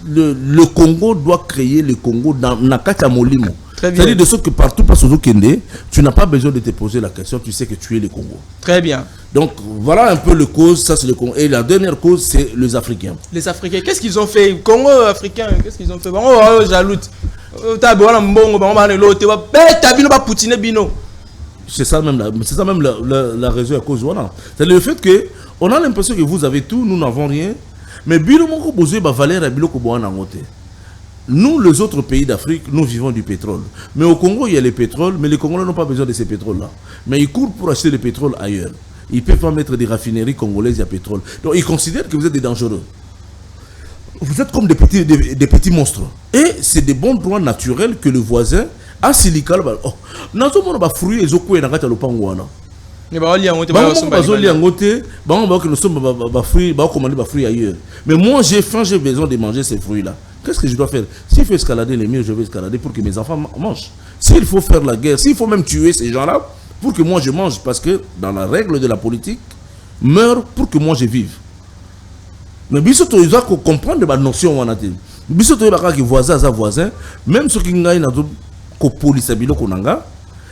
le Congo doit créer le Congo dans Nakata Molimo. C'est-à-dire de sorte que partout par Sozo Kende, tu n'as pas besoin de te poser la question, tu sais que tu es le Congo. Très bien. Donc voilà un peu le cause, ça c'est le Congo. Et la dernière cause, c'est les Africains. Les Africains, qu'est-ce qu'ils ont fait? Congo africain, qu'est-ce qu'ils ont fait? C'est ça même la raison à cause voilà. C'est le fait que on a l'impression que vous avez tout, nous n'avons rien. Mais bilo moko bozo ba valeur à bilo ko boana ngote. Nous, les autres pays d'Afrique, nous vivons du pétrole. Mais au Congo, il y a le pétrole, mais les Congolais n'ont pas besoin de ces pétroles-là. Mais ils courent pour acheter le pétrole ailleurs. Ils ne peuvent pas mettre des raffineries congolaises à pétrole. Donc ils considèrent que vous êtes des dangereux. Vous êtes comme des petits monstres. Et c'est des bons droits naturels que le voisin a silical. Oh, nous avons des fruits et des fruits dans le Pangouana. Mais moi j'ai faim, j'ai besoin de manger ces fruits là. Qu'est-ce que je dois faire? S'il faut escalader les murs, je vais escalader pour que mes enfants mangent. S'il faut faire la guerre, s'il faut même tuer ces gens là pour que moi je mange, parce que dans la règle de la politique, meurt pour que moi je vive. Mais bisoto ils doivent comprendre la notion on a dit. Bisoto ils doivent que voisin à voisin, même ceux qui n'ont pas police abilo konanga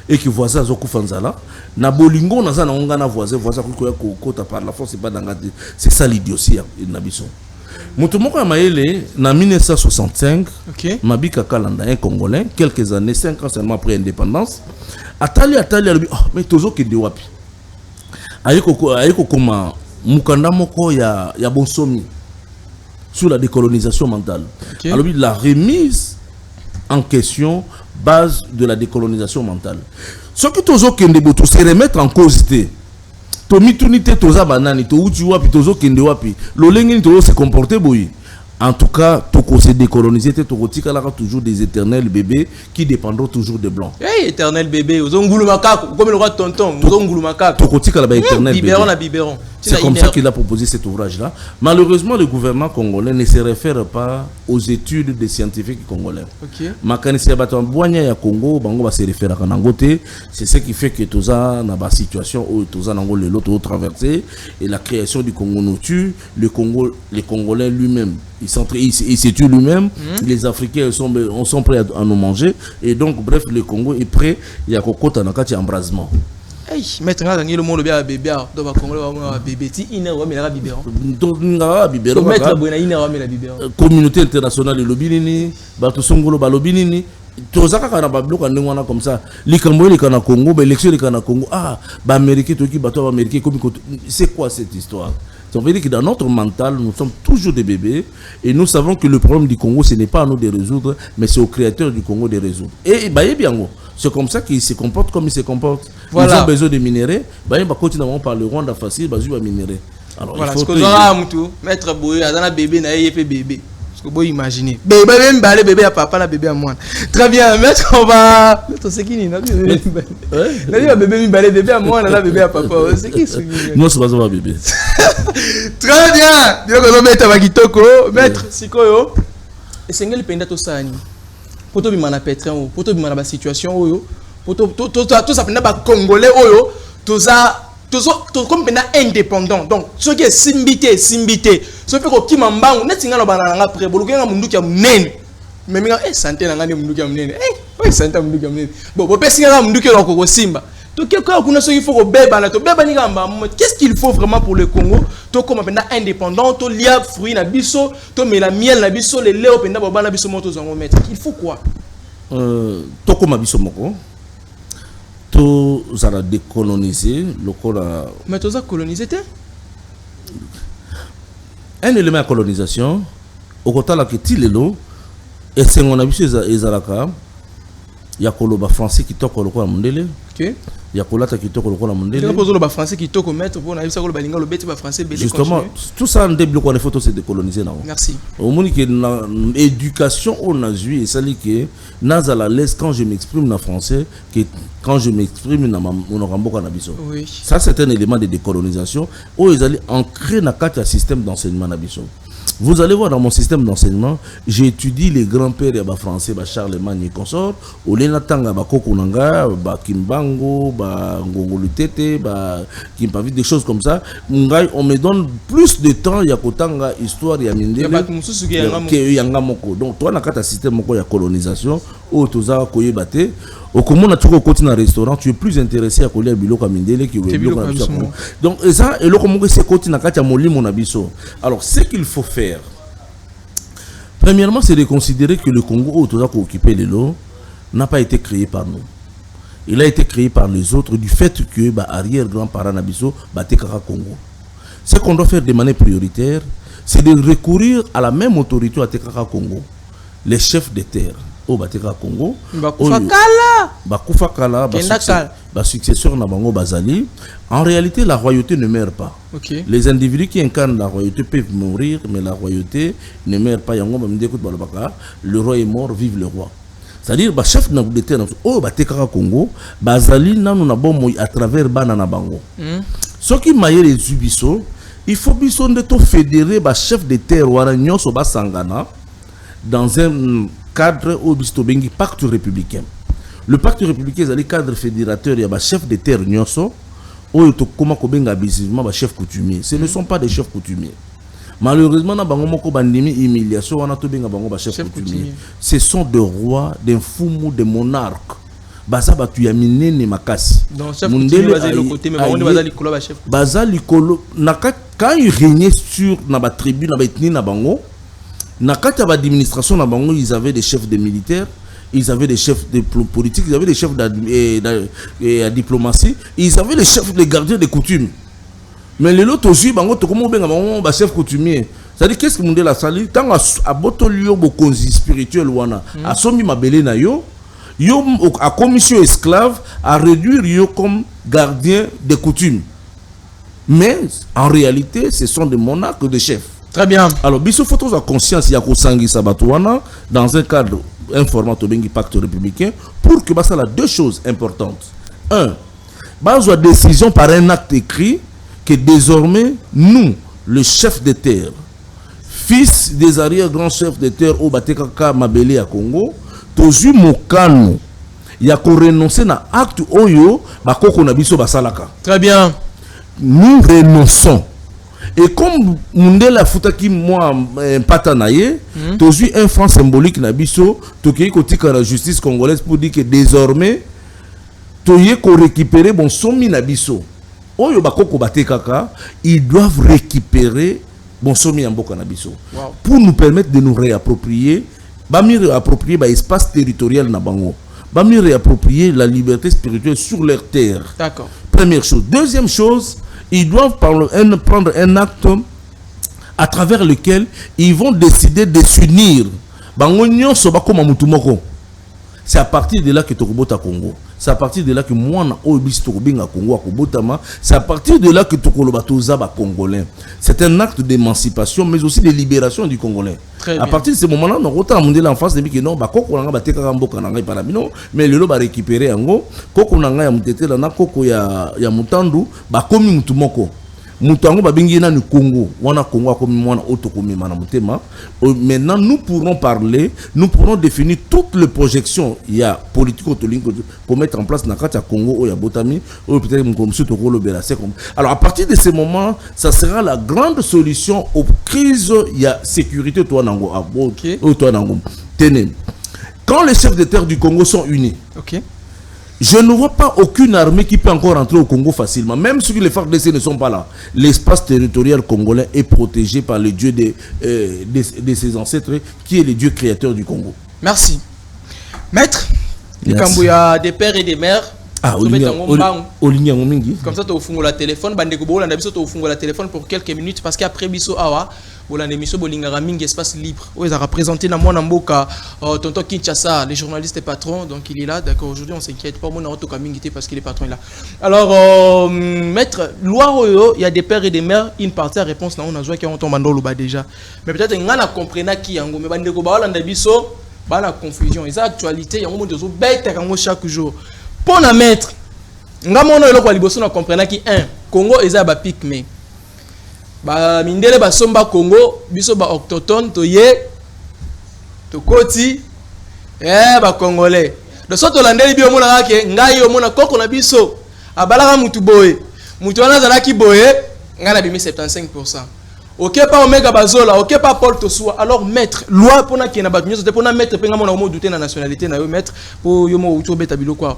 et que voisin zoku fanzala na bolingo na za na onga na voisin ko kota par la force c'est pas d'angati. C'est ça l'idiotie na biso. Mutumoko ya Maele, en 1965, Mabika Kalanda, un Congolais, quelques années, 5 ans seulement après l'indépendance, Atali, oh, mais tozo ki de wapi. Ayeko koma, mukanda moko ya bonsomi, sur la décolonisation mentale. Alors, la remise en question, base de la décolonisation mentale. Ce que tozo kende boto, c'est remettre en cause. Tomitunité toza banani to uti wapi tozo kende wapi lolengeni to se comporter boyi. En tout cas, toko se décoloniser toko tika la toujours des éternels bébés qui dépendront toujours des blancs. Hey, éternel bébé, ozongulu makako comme le roi tonton, ozongulu makako. Toko tika la éternel bébé. Biberon la biberon. C'est comme ça qu'il a proposé cet ouvrage-là. Malheureusement, le gouvernement congolais ne se réfère pas aux études des scientifiques congolais. Makanisi bato boanya ya Congo, bango ba se réfère à Nangote. C'est ce qui fait que toza na ba situation où toza nango le lot traversé et la création du Congo nous tue. Le Congo, les Congolais lui-même, il se tue lui-même. Les Africains sont prêts à nous manger. Et donc, bref, le Congo est prêt. Il y a kokota na kati embrasement. Hey, maître le monde bien bébé donc Congolais va bébé ti ina wa mela biberon. Donc nga biberon. Maître boina ina wa mela biberon. Communauté internationale lobinini, bato songolo ba lobinini. Tozaka kana ba bloka ndengwana comme ça. Likambo likana Congo, ba élection likana Congo. Ah, ba américain toki bato ba américain comme c'est quoi cette histoire? Ça veut dire que dans notre mental, nous sommes toujours des bébés et nous savons que le problème du Congo, ce n'est pas à nous de résoudre, mais c'est aux créateurs du Congo de résoudre. Et c'est comme ça qu'ils se comportent comme ils se comportent. Voilà. Ils ont besoin de minerais. Ils continuent par le Rwanda facile, ils vont minerer. Alors, voilà, ce que nous avons, maître Boye, un bébé, il fait bébé. Vous pouvez imaginer. Bébé, bébé à papa, la bébé à moi. Très bien, maître, on va. Maître, c'est qui? Bébé à moi, la bébé à papa. C'est qui ce non, c'est pas ça, bébé. Très bien. Maître, Sikoyo. Et c'est quel pays d'Atosani? poto bimana pétrin poto bimana ba situation oyo poto tout ça pena ba congolais oyo tout comme pena indépendant donc ce qui est simbité ce fait ko kimambangu netinga no bananga pré bolukenga mundu kya munene mais minga santé nanga ne mundu kya munene santé mundu kya munene bon pesinga mundu kya ko simba to quelque kuna so il faut ko beba na to beba ni gamba qu'est-ce qu'il faut vraiment pour le Congo to comme pena indépendant to lia fruit na biso to mais la miel na biso le lait pena baba biso moto zango mettre il faut quoi to comme biso moko to ça a décolonisé le corps mais to ça colonisé un élément de colonisation au côté là que tilelo et c'est mon avis ezalaka ya koloba français qui toko le quoi mondele OK ya kolata qui toko le quoi mondele il pose le français qui toko mettre pour na bisa ko balinga le beti ba français belé justement tout ça en début quoi les photos c'est décolonisé là merci au monde que l'éducation on a joué et ça dit que nazala laisse quand je m'exprime en français que quand je m'exprime na monoramboka na biso oui ça c'est un élément de décolonisation où ils allaient ancrer na carte un système d'enseignement na biso. Vous allez voir dans mon système d'enseignement, j'étudie les grands-pères français, Charlemagne et consorts, Olena Tanga, Kokunanga, Kimbango, Ngongolutete, Kimpavi, des choses comme ça. On me donne plus de temps, Yakotanga, histoire, Yamindele, Yangamoko. Donc, toi, dans un système de colonisation, où tu as Koyebate, au comment tu continues dans restaurant, tu es plus intéressé à coller à Biloko Mindele qui est Biloko. Donc, ça, et là, comment c'est continue à Moli mon abisso. Alors, ce qu'il faut faire, premièrement, c'est de considérer que le Congo, où tu as occupé les lots, n'a pas été créé par nous. Il a été créé par les autres du fait que arrière-grand-parent Nabiso battait Kaka Congo. Ce qu'on doit faire de manière prioritaire, c'est de recourir à la même autorité à Tekaka Congo, les chefs de terre. Au Bateka Congo, Bakoufa Kala, successeur Nabango Bazali. En réalité, la royauté ne meurt pas. Okay. Les individus qui incarnent la royauté peuvent mourir, mais la royauté ne meurt pas. Le roi est mort, vive le roi. C'est-à-dire, le chef de terre, au Bateka Congo, Bazali, à travers Banana Bango. Ce qui m'a les Zubiso, il faut que fédérer le chef de terre, Waragnon, Soba Sangana, dans un cadre au Bistobengi pacte républicain. Le pacte républicain est le cadre fédérateur, il y a un chef de terre Nyonso, ou comment kobenga abusivement chef coutumier. Ce ne sont pas des chefs coutumiers. Malheureusement, na bango moko bandimi humiliation wana to benga bango chef coutumier. Ce sont des rois, des fumu, des monarques. Baza batu ya minene makasi. Donc chef coutumier basé le côté mais bango baza likolo ba chef. Baza likolo quand il régnait sur na ba tribu na ba ethnie na bango. Dans l'administration, ils avaient des chefs de militaires, ils avaient des chefs de politique, ils avaient des chefs de diplomatie, ils avaient des chefs de gardiens de coutumes. Mais les autres aussi, ils ont chef coutumier. C'est-à-dire, qu'est-ce que vous avez sali? Tant à Botolio, Bokonzi spirituel, à Somi Mabele na yo, à commission esclave, à réduire yo comme gardien de coutumes. Mais en réalité, ce sont des monarques de chefs. Très bien. Alors, il faut avoir conscience qu'il y a dans un cadre informant au pacte républicain pour que ça a deux choses importantes. Un, il y a décision par un acte écrit que désormais, nous, le chef de terre, fils des arrière-grands chefs de terre au Batekaka Mabele à Congo, Tozu Mokano, il y a qu'on renoncer à l'acte Oyo, Bakoko Nabiso Basalaka. Très bien. Nous renonçons. Et comme Mundela Futaki moi patanaye, tu as eu un franc symbolique nabiso, tu as la justice congolaise pour dire que désormais tu as récupéré bon somi nabiso. Oyo bakoko batekaka, ils doivent récupérer bon somi amboka nabiso pour nous permettre de nous réapproprier, l'espace territorial na bango. Réapproprier la liberté spirituelle sur leur terre. D'accord. Première chose. Deuxième chose, ils doivent prendre un acte à travers lequel ils vont décider de s'unir. C'est à partir de là que Tokobota Congo. C'est à partir de là que moi, c'est à partir de là que Tokolobatoza Congolais. C'est un acte d'émancipation, mais aussi de libération du Congolais. À partir de ce moment-là, on a monté en face de que non, mais le lot va récupérer en gros, Koko Nanga ya Mutete, Koko ya Mutandu, Komi Mutumoko. Mutango babingi na Congo, wana Congo a comme moi autokomi mana mutema. Maintenant nous pourrons parler, nous pourrons définir toutes les projections il y a politico-tolique pour mettre en place na kati ya Congo ou ya Botami ou peut-être comme surtout le Bélacé. Alors à partir de ce moment, ça sera la grande solution aux crises il y a sécurité toi nango ou toi nango. Tenez. Quand les chefs d'État du Congo sont unis. OK. Je ne vois pas aucune armée qui peut encore entrer au Congo facilement. Même si les FARDC ne sont pas là. L'espace territorial congolais est protégé par le Dieu de ses ancêtres, qui est le Dieu créateur du Congo. Merci. Maître, il y a des pères et des mères. Ah, comme ça, tu as fait le téléphone. Tu as fait le téléphone pour quelques minutes parce qu'après Bisso Awa, on a émission Bolingara Ming espace libre. Oui, ça a représenté dans mon amboka tonton Kinshasa, les journalistes et patrons. Donc il est là. D'accord. Aujourd'hui, on s'inquiète pas. Mon auto Kamingité parce qu'il est patron là. Alors, maître, loi il y a des pères et des mères. Une partie à réponse là, on a joué qui ont tombé dans le bas déjà. Mais peut-être on a compris qui en go. Mais bandeko ba on a Bisso, ba la confusion. Ils ont actualité. Il y a un moment de zo bête chaque jour. Pour la maître, nga mono eloko liboso na comprendre ki Congo eza ba pygmée. Ba mindele ba somba Congo, biso ba autochtone to ye to koti ba congolais. De soto landeli bi omona ke ngai omona koko na biso abalaka mutu boye. Mutu wana zalaki boye, nga na bimi 75%. OK pas Omega Bazola, OK pas Paul Tosua. Alors maître, loi pour na ki na ba nyonso te pour na maître pe nga mona mo douter na nationalité na yo maître pour yo mo uto beta biloko.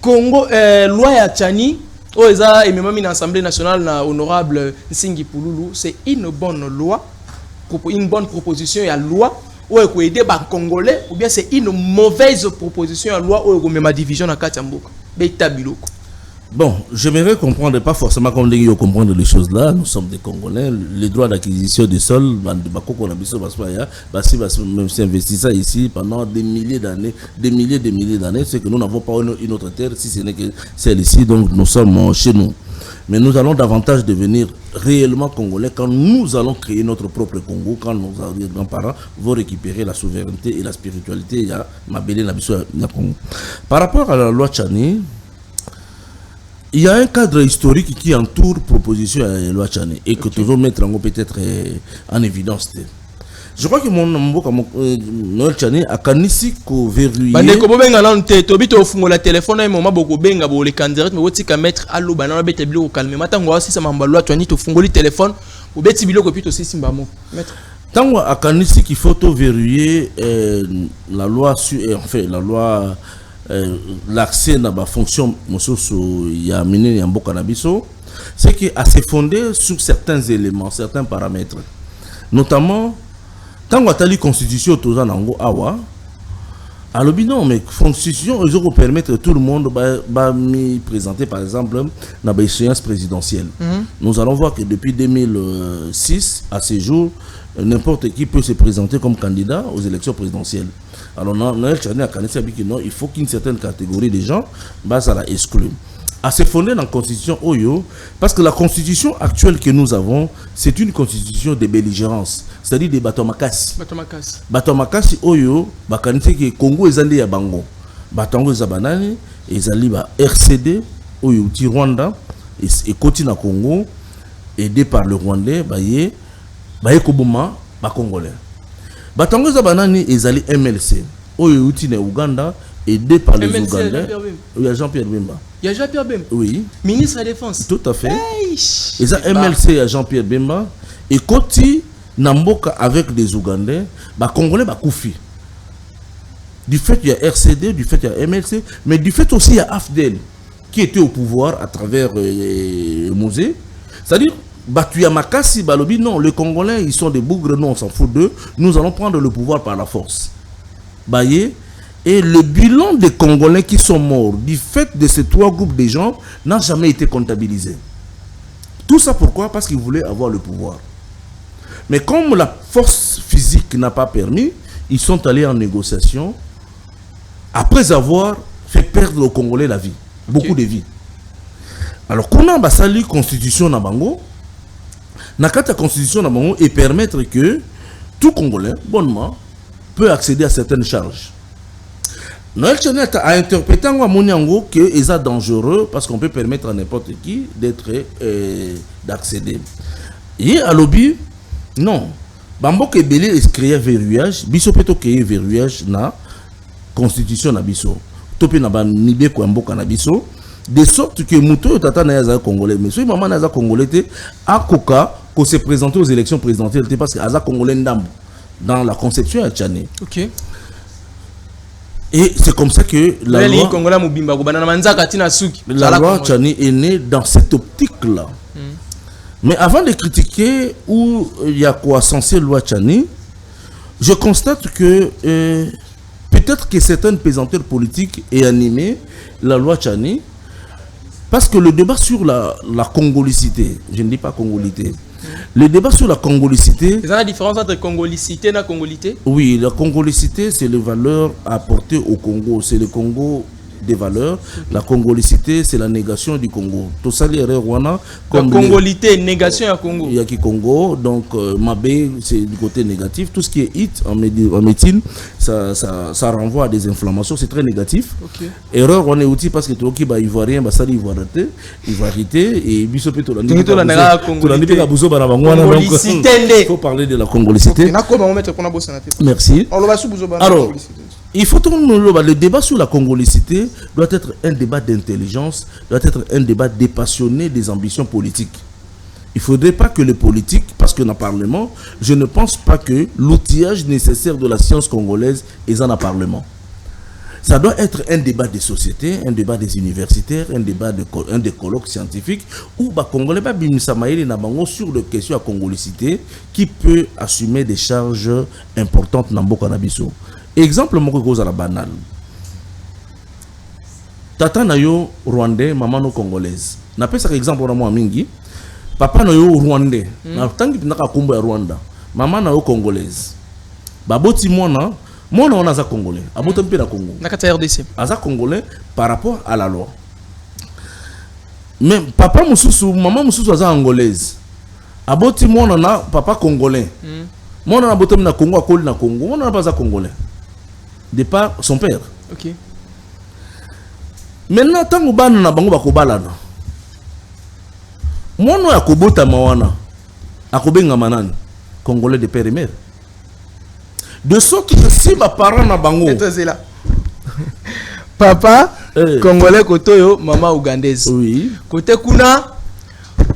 Congo, loi ya Tchani, et même une assemblée nationale na honorable Nsingi Pouloulou, c'est une bonne loi, une bonne proposition à loi, ou aider les Congolais, ou bien c'est une mauvaise proposition à loi, ou ma division à Katambouk. Bon, j'aimerais comprendre, pas forcément comme les gens comprendre les choses là. Nous sommes des Congolais. Les droits d'acquisition des sols, même si investit ça ici pendant des milliers d'années, c'est que nous n'avons pas une autre terre, si ce n'est que celle-ci, donc nous sommes chez nous. Mais nous allons davantage devenir réellement Congolais quand nous allons créer notre propre Congo, quand nos grands-parents vont récupérer la souveraineté et la spiritualité. Il y a Mabélé Nabiso Congo. Par rapport à la loi Tchani, il y a un cadre historique qui entoure proposition à la loi Tchani et que tu veux mettre en peut-être en évidence. Je crois que mon Noël Tchani a kanisi ko verrouillé. Bande ko bobenga lante to bito fungola téléphone na moma boko benga bo le candidat mais woti ka mettre allo bana bete bilo calme matango si ça mamba loi Tchani to fungoli téléphone ou beti bilo ko pito si simba mo mettre tango a kanisi qu'il faut to verrouiller la loi sur enfin la loi l'accès à la fonction ya mine ya mboka na biso, c'est qui a se fondé sur certains éléments, certains paramètres. Notamment tant que la constitution toza nango awa alobi non mais constitution ils ont permettre tout le monde ba mi présenter par exemple na ba échéance présidentielle. Nous allons voir que depuis 2006 à ce jour n'importe qui peut se présenter comme candidat aux élections présidentielles. Alors, il faut qu'une certaine catégorie de gens ça la exclue. À se fonder dans la constitution Oyo, parce que la constitution actuelle que nous avons, c'est une constitution de belligérance, c'est-à-dire des Batomakasi. Batomakasi Oyo, bakanite que Congo ezali ya bango. Batango zabanani, ezali ba RCD Oyo ti Rwanda et côté na Congo aidé par le Rwandais, baye koboma ba Congolais. Batango zabanani ezali MLC Oyo uti na Uganda aidé par les Ougandais. Il y a Jean-Pierre Bemba. Il y a Jean-Pierre Bemba. Oui. Ministre de la Défense. Tout à fait. Et ça MLC à Jean-Pierre Bemba et Koti Namboka avec des Ougandais, bah Congolais bah Koufi. Du fait il y a RCD, du fait il y a MLC, mais du fait aussi il y a AFDEL qui était au pouvoir à travers Mosé. C'est-à-dire Batuya Makasi Balobi non, les Congolais ils sont des bougres, non on s'en fout d'eux. Nous allons prendre le pouvoir par la force. Baye. Et le bilan des Congolais qui sont morts du fait de ces trois groupes de gens n'a jamais été comptabilisé. Tout ça pourquoi? Parce qu'ils voulaient avoir le pouvoir. Mais comme la force physique n'a pas permis, ils sont allés en négociation après avoir fait perdre aux Congolais la vie, beaucoup de vies. Alors qu'on a basali constitution na bango, nakata constitution na bango et permettre que tout Congolais bonnement peut accéder à certaines charges. Noël Tchani a interprété en Moniango que c'est dangereux parce qu'on peut permettre à n'importe qui d'être d'accéder. Et à l'objet, non. Bambo que belé est créé verrouillage, biso peto créé verrouillage na constitution na biso. Topé na ba nibe ko mboka na biso de sorte que muto tata na yaza congolais mais so maman na yaza congolais te akoka ko se présenter aux élections présidentielles parce que aza congolais ndambo dans la conception à Tchani. OK. Et c'est comme ça que la loi Tchani est née dans cette optique-là. Mais avant de critiquer où il y a quoi censé loi Tchani, je constate que peut-être que certaines pesanteurs politiques aient animé la loi Tchani parce que le débat sur la congolicité, je ne dis pas congolité, le débat sur la congolicité... C'est la différence entre congolicité et congolité? Oui, la congolicité, c'est les valeurs apportées au Congo. C'est le Congo des valeurs. La congolicité, c'est la négation du Congo. Tout ça, les Rwanda... La congolité, négation à Congo. Il y a qui Congo, donc Mabé, c'est du côté négatif. Tout ce qui est hit en médecine, ça renvoie à des inflammations. C'est très négatif. Okay. Erreur, on est outil parce que tout qui va ivoirien, ça ivoirité, et bisope tout il faut parler de la congolicité. Merci. Alors, il faut le débat sur la congolicité doit être un débat d'intelligence, doit être un débat dépassionné des ambitions politiques. Il ne faudrait pas que les politiques, parce que dans le Parlement, je ne pense pas que l'outillage nécessaire de la science congolaise est dans le Parlement. Ça doit être un débat des sociétés, un débat des universitaires, un des colloques scientifiques, où les Congolais sur des questions à congolicité qui peut assumer des charges importantes dans le Canabiso. Exemple, je vais banal. Tata na yo rwandais, maman no congolaise. Na pesa exemple na moi mingi. Papa na yo rwandais. Na tangi pinaka kumbo ya Rwanda. Maman na yo congolaise. Baboti mona on a za congolais. Abota mpe na Congo. Na kata RDC. Aza congolais par rapport à la loi. Mais papa mususu, maman mususu aza angolaise. Aboti mona na papa congolais. Mona na botom na Congo akoli na Congo. Mona na pas za congolais. De par son père. OK. Maintenant, tant que ban na bango bakobalana. Mono ya kobota mawana. Akobenga manani. Congolais de père et mère. De sorte que si ma parent na bango. C'est là. Papa congolais kotoyo, maman ougandaise. Oui. Côté kuna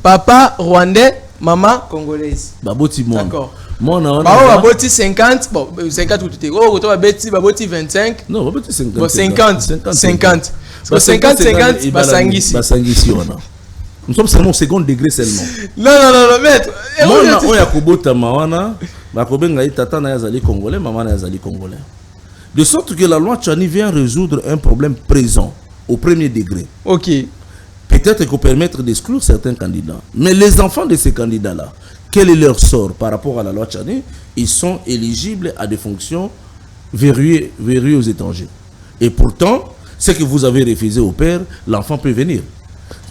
papa rwandais, maman congolaise. Baboti mon. D'accord. Mon baboti 50, bon 50 ou tout est. Oh, toi baboti 25. Non, baboti 50. Bon 50. 50, basangisi on a. Nous sommes seulement au second degré seulement. Non, maître. Mon a kobota mawana, bakobenga itata na yazali congolais, maman na yazali congolais. De sorte que la loi Tchani vient résoudre un problème présent au premier degré. OK. Peut-être qu'on peut permettre d'exclure certains candidats. Mais les enfants de ces candidats-là, quel est leur sort par rapport à la loi Tchani? Ils sont éligibles à des fonctions verrouillées aux étrangers. Et pourtant, ce que vous avez refusé au père, l'enfant peut venir.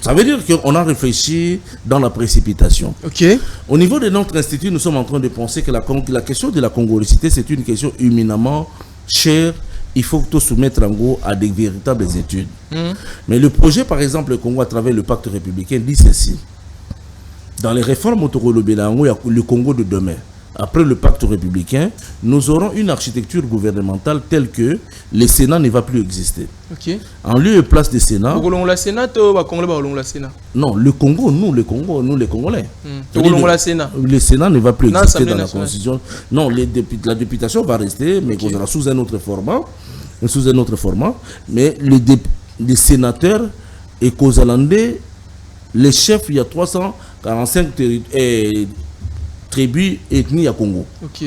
Ça veut dire qu'on a réfléchi dans la précipitation. OK. Au niveau de notre institut, nous sommes en train de penser que la question de la congolicité, c'est une question éminemment chère. Il faut tout soumettre en gros à des véritables études. Mais le projet, par exemple, le Congo à travers le pacte républicain dit ceci. Dans les réformes autour de le Congo de demain, après le pacte républicain, nous aurons une architecture gouvernementale telle que le Sénat ne va plus exister. OK. En lieu et place du Sénat. Non, le Congo, nous les Congolais. Le Sénat ne va plus exister dans la Constitution. Non, la députation va rester, mais okay, sous un autre format. Mais les sénateurs et Kozalandais, les chefs, il y a 345 tribus ethnies à Congo. OK.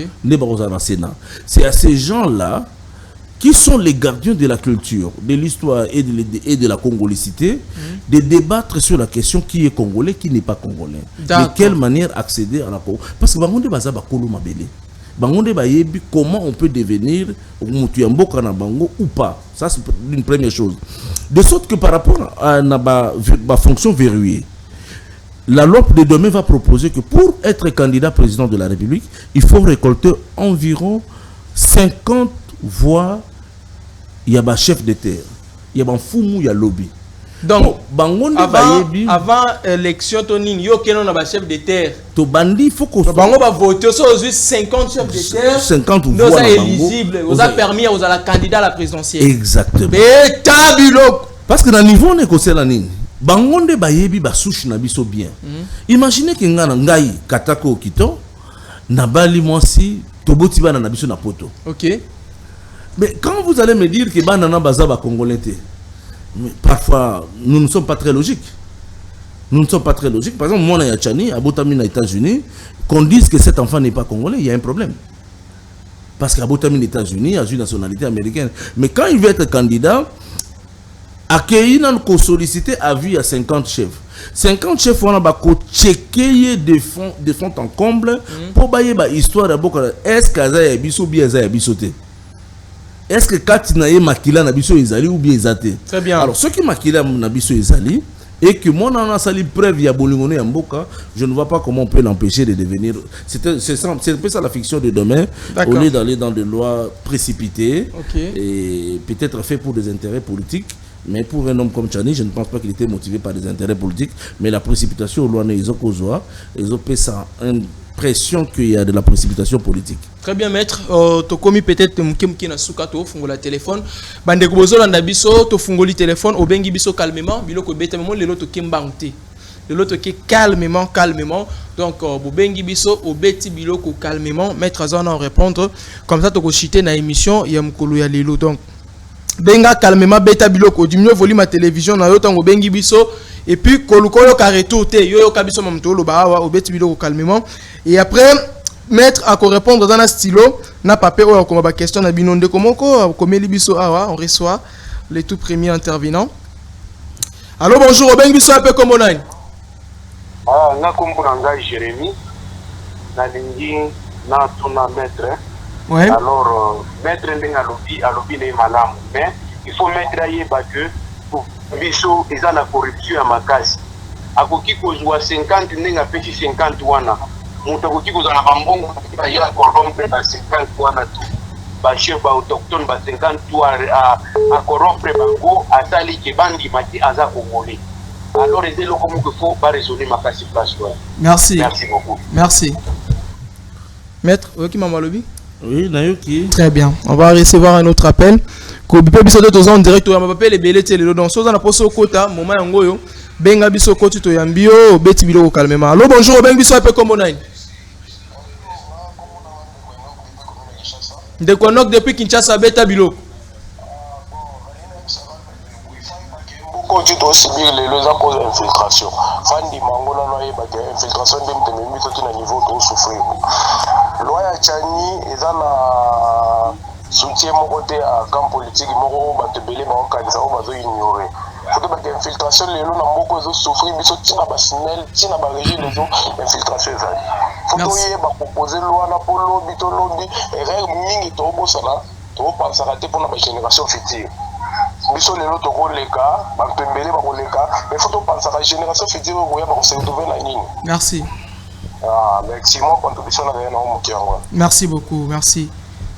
C'est à ces gens-là qui sont les gardiens de la culture, de l'histoire et de la congolicité, de débattre sur la question qui est congolais, qui n'est pas congolais. De quelle manière accéder à la Congo. Parce que comment on peut devenir ou pas. Ça, c'est une première chose. De sorte que par rapport à ma fonction verrouillée, la loi de demain va proposer que pour être candidat président de la République, il faut récolter environ 50 voix il y a un chef de terre, il y a un foumou, il y a lobby. Donc, avant l'élection, il y a un chef de terre. To bandi, il faut qu'on va voter sur 50 chefs de terre. 50 ou nous sommes éligibles, nous avons permis aux candidats à la présidentielle. Exactement. Et tabilo. Parce que dans le niveau, on est comme ça. Bangonde bayebi ba souche na biso bien. Imaginez que ngana ngai katako kito na bali mwasi toboti bana na biso na poto. OK. Mais quand vous allez me dire que banana baza ba congolais, parfois nous ne sommes pas très logiques. Nous ne sommes pas très logiques. Par exemple, moi na Chani, à Botami na États-Unis, qu'on dise que cet enfant n'est pas congolais, il y a un problème. Parce qu'à Botami aux États-Unis, il a une nationalité américaine. Mais quand il veut être candidat, accueilli dans sollicité avis à 50 chefs. 50 chefs on a checké de fond en comble pour bailler ba histoire d'abord est-ce que ça y biso bien ça y bisoté. Est-ce que Katina y makila na biso izali ou bien izate. Très bien. Alors ceux qui makila na biso izali et que moi on a sali preuve ya bolingone ya mboka, je ne vois pas comment on peut l'empêcher de devenir. C'est un peu ça la fiction de demain, au lieu d'aller dans des lois précipitées et peut-être fait pour des intérêts politiques. Mais pour un homme comme Chani, je ne pense pas qu'il était motivé par des intérêts politiques. Mais la précipitation, ils ont fait ça impression qu'il y a de la précipitation politique. Très bien, maître. Tu as commis peut-être que na souka to fungola téléphone. Bande kubozo landa biso to fungoli téléphone au bengi biso calmement. Biloko beta memo le loto kembangte. Le loto qui calmement. Donc au bengi biso au beti biloko calmement. Maître Azana répondre comme ça to ko chiter na émission ya mkolo ya lelo. Donc benga calmement beta biloko diminuer volume ma télévision na yo tango bengi biso et puis kolukolo ka retour te yo kabiso mamtolo ba wa obeti biloko calmement et après mettre à répondre dans un stylo na papier ou comme ba question na binonde komoko komeli biso awa on reçoit les tout premiers intervenants. Allô, bonjour, bengi biso un peu comme on a na kombo nga Jérémy na lingi na tuna maître. Ouais. Alors, maître Ndenga alobi ne malamu, mais il faut mettre aïe que pour biso ils ont la corruption à makasi. Akoki kozwa 50 Ndenga pesi 50 wana. Muto akoki kozwa na bambongo ya corrompre ba 50 wana tu. Ba chef ba autochtone ba 50 à corrompre bango atali ke bandi mati aza congolais. Alors les élèves comme il faut pas raisonner makasi place. Merci. Merci beaucoup. Merci. Maître, qui m'a malobi? Oui, Nayoki. Très bien. On va recevoir un autre appel. Kobipe biso de en direct on va appeler les belete le donc soza na poso kota moment yangoyo benga biso koti to yambio beti biloko calmement. Allô, bonjour, benga biso un peu comme on a. De Konok depuis Kinshasa beta biloko. Quand tu dois subir les causes d'infiltration, Fandi Mangola loyer infiltration de même tout à niveau de souffrir. Loyer Chani est dans la soutien mon côté à camp politique moro batebele ba kanisa o bazo ignorer. Faut que infiltration les lois na beaucoup de souffrir biso tina basinel tina ba régime les infiltration ezali. Faut que ba proposer loi na polo bito lobby erreur mingi to bosala to penser rater pour la génération future. Biso lelo to koleka bampembele ba koleka mais faut to penser à la génération future oya ba se retrouver na nini. Merci. Ah, merci moi contribution na rien na mokiango. Merci beaucoup, merci.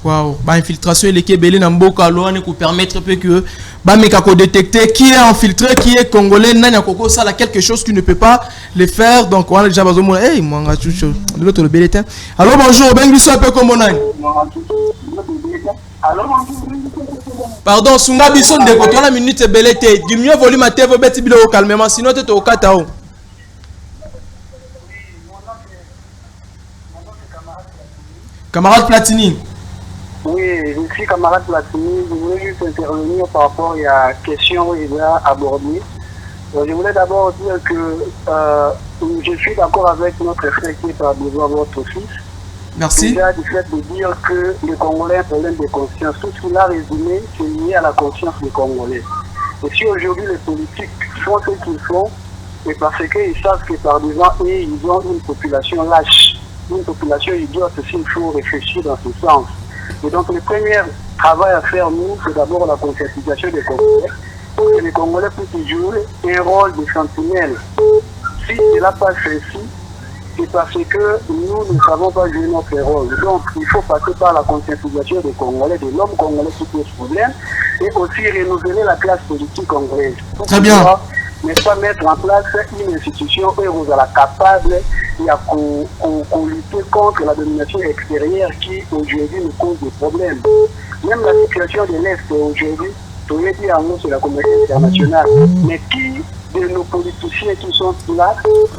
Waouh, bah infiltration et les Kébélés n'amboka loane pour permettre que bah mekako détecter qui est infiltré, qui est congolais, nanya koko ça là quelque chose qui ne peut pas le faire. Donc on a déjà besoin de hey moi nga chucho de l'autre le bélétin. Alors bonjour, ben biso un peu comme on a. Pardon, sunga biso de ko la minute bélété. Du mieux volume à TV beti bilo calmement sinon tu au katao. Camarade Platini. Oui, je suis camarade Platini. Je voulais juste intervenir par rapport à la question qu'il a abordée. Je voulais d'abord dire que je suis d'accord avec notre frère qui est par besoin de votre fils. Merci. Déjà du fait de dire que les Congolais ont un problème de conscience. Tout ce qu'il a résumé, c'est lié à la conscience des Congolais. Et si aujourd'hui les politiques font ce qu'ils font, c'est parce qu'ils savent que par besoin, ils ont une population lâche, une population idiote, s'il faut réfléchir dans ce sens. Et donc le premier travail à faire, nous, c'est d'abord la conscientisation des Congolais, pour que les Congolais puissent jouer un rôle de sentinelle. Si cela passe ainsi, c'est parce que nous ne savons pas jouer notre rôle. Donc, il faut passer par la conscientisation des Congolais, de l'homme congolais qui pose problème, et aussi renouveler la classe politique congolaise. Très bien. N'est-ce pas mettre en place une institution où vous êtes capable de lutter contre la domination extérieure qui aujourd'hui nous cause des problèmes. Même la situation de l'Est aujourd'hui, tout est dit en nous sur la communauté internationale. Mais qui de nos politiciens qui sont là pour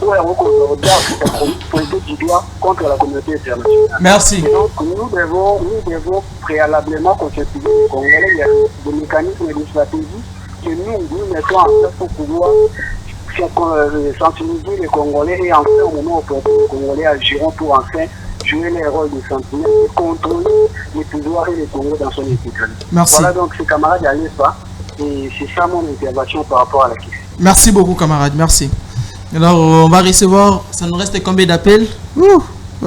pointer du doigt contre la communauté internationale? Merci. Et donc nous devons préalablement conscientiser les Congolais. Il y a des mécanismes et des stratégies que nous mettons en place pour pouvoir sensibiliser les Congolais et enfin au moment opportun les Congolais agiront pour enfin jouer les rôles de sentinelle et contrôler les pouvoirs et les Congolais dans son intégralité. Merci. Voilà donc ces camarades à l'ESPA et c'est ça mon intervention par rapport à la question. Merci beaucoup camarade, merci. Alors on va recevoir, ça nous reste combien d'appels?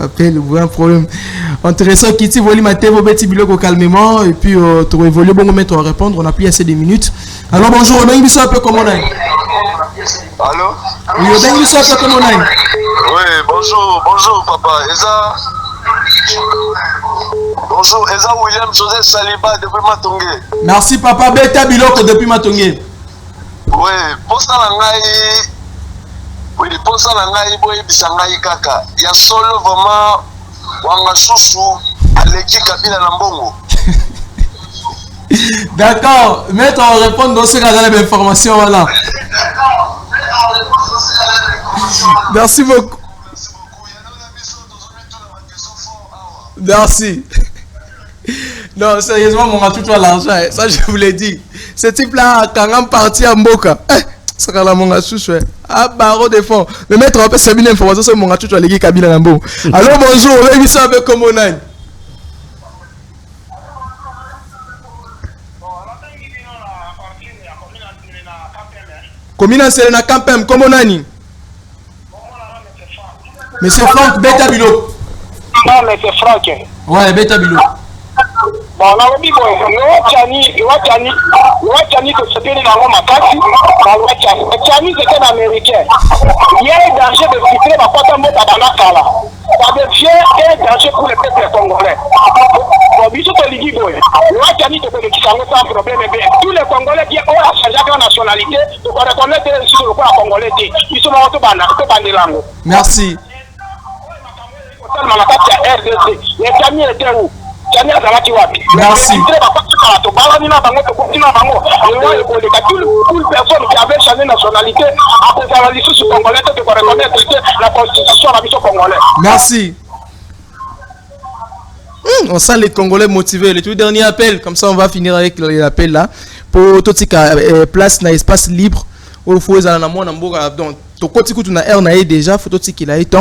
Appel, un problème. Intéressant, Kitty, voilà ma tête, petit biloko calmement, et puis tu vas évoluer, bon moment à répondre, on a plus assez de minutes. Alors bonjour, on a une un peu comme on a. Allô? Oui, on a une un peu comme on a. Oui, bonjour papa. Eza... Bonjour, Eza William Joseph Saliba depuis Matongé. Merci papa, beta biloko depuis Matongé. Oui, posta la ngai. Oui, posta la ngai boye bisangai kaka. Ya solo vraiment wanga susu aleki kabila na mbongo. D'accord, maître, on va répondre dans ce cas-là l'information voilà. Merci beaucoup. Merci. Non, sérieusement, mon tout toi l'argent, ça je vous l'ai dit. Ce type-là, quand on partit à Mboka, ça va la mon chouchou. Ah, barreau de fond. Le maître, on peut savoir l'information sur mon chouchou, les gars, Kabila Nambo. Alors bonjour, on va émission avec Komonai. Combien c'est na campem comme nani? Monsieur Franck Betabilo. Non, mais c'est Franck. Ouais, Betabilo. Bon, on a dit que c'était dans le Makasi. Tchani, c'était un Américain. Il y a un danger de filtrer ma pote en mode à Banakala. Ça devient un danger pour le peuple congolais. Bon, bisous, tu dis, boy. Tchani, tu peux le quitter sans problème. Tous les Congolais qui ont changé de nationalité, tu peux reconnaître les sous le Congolais. Ils sont morts au Bandelango. Merci. Les Tchani étaient où? Merci. Merci. On sent les Congolais motivés. Le tout dernier appel, comme ça on va finir avec l'appel là. Pour tout ce qui est place dans l'espace libre. Il faut donc déjà faut qu'il a été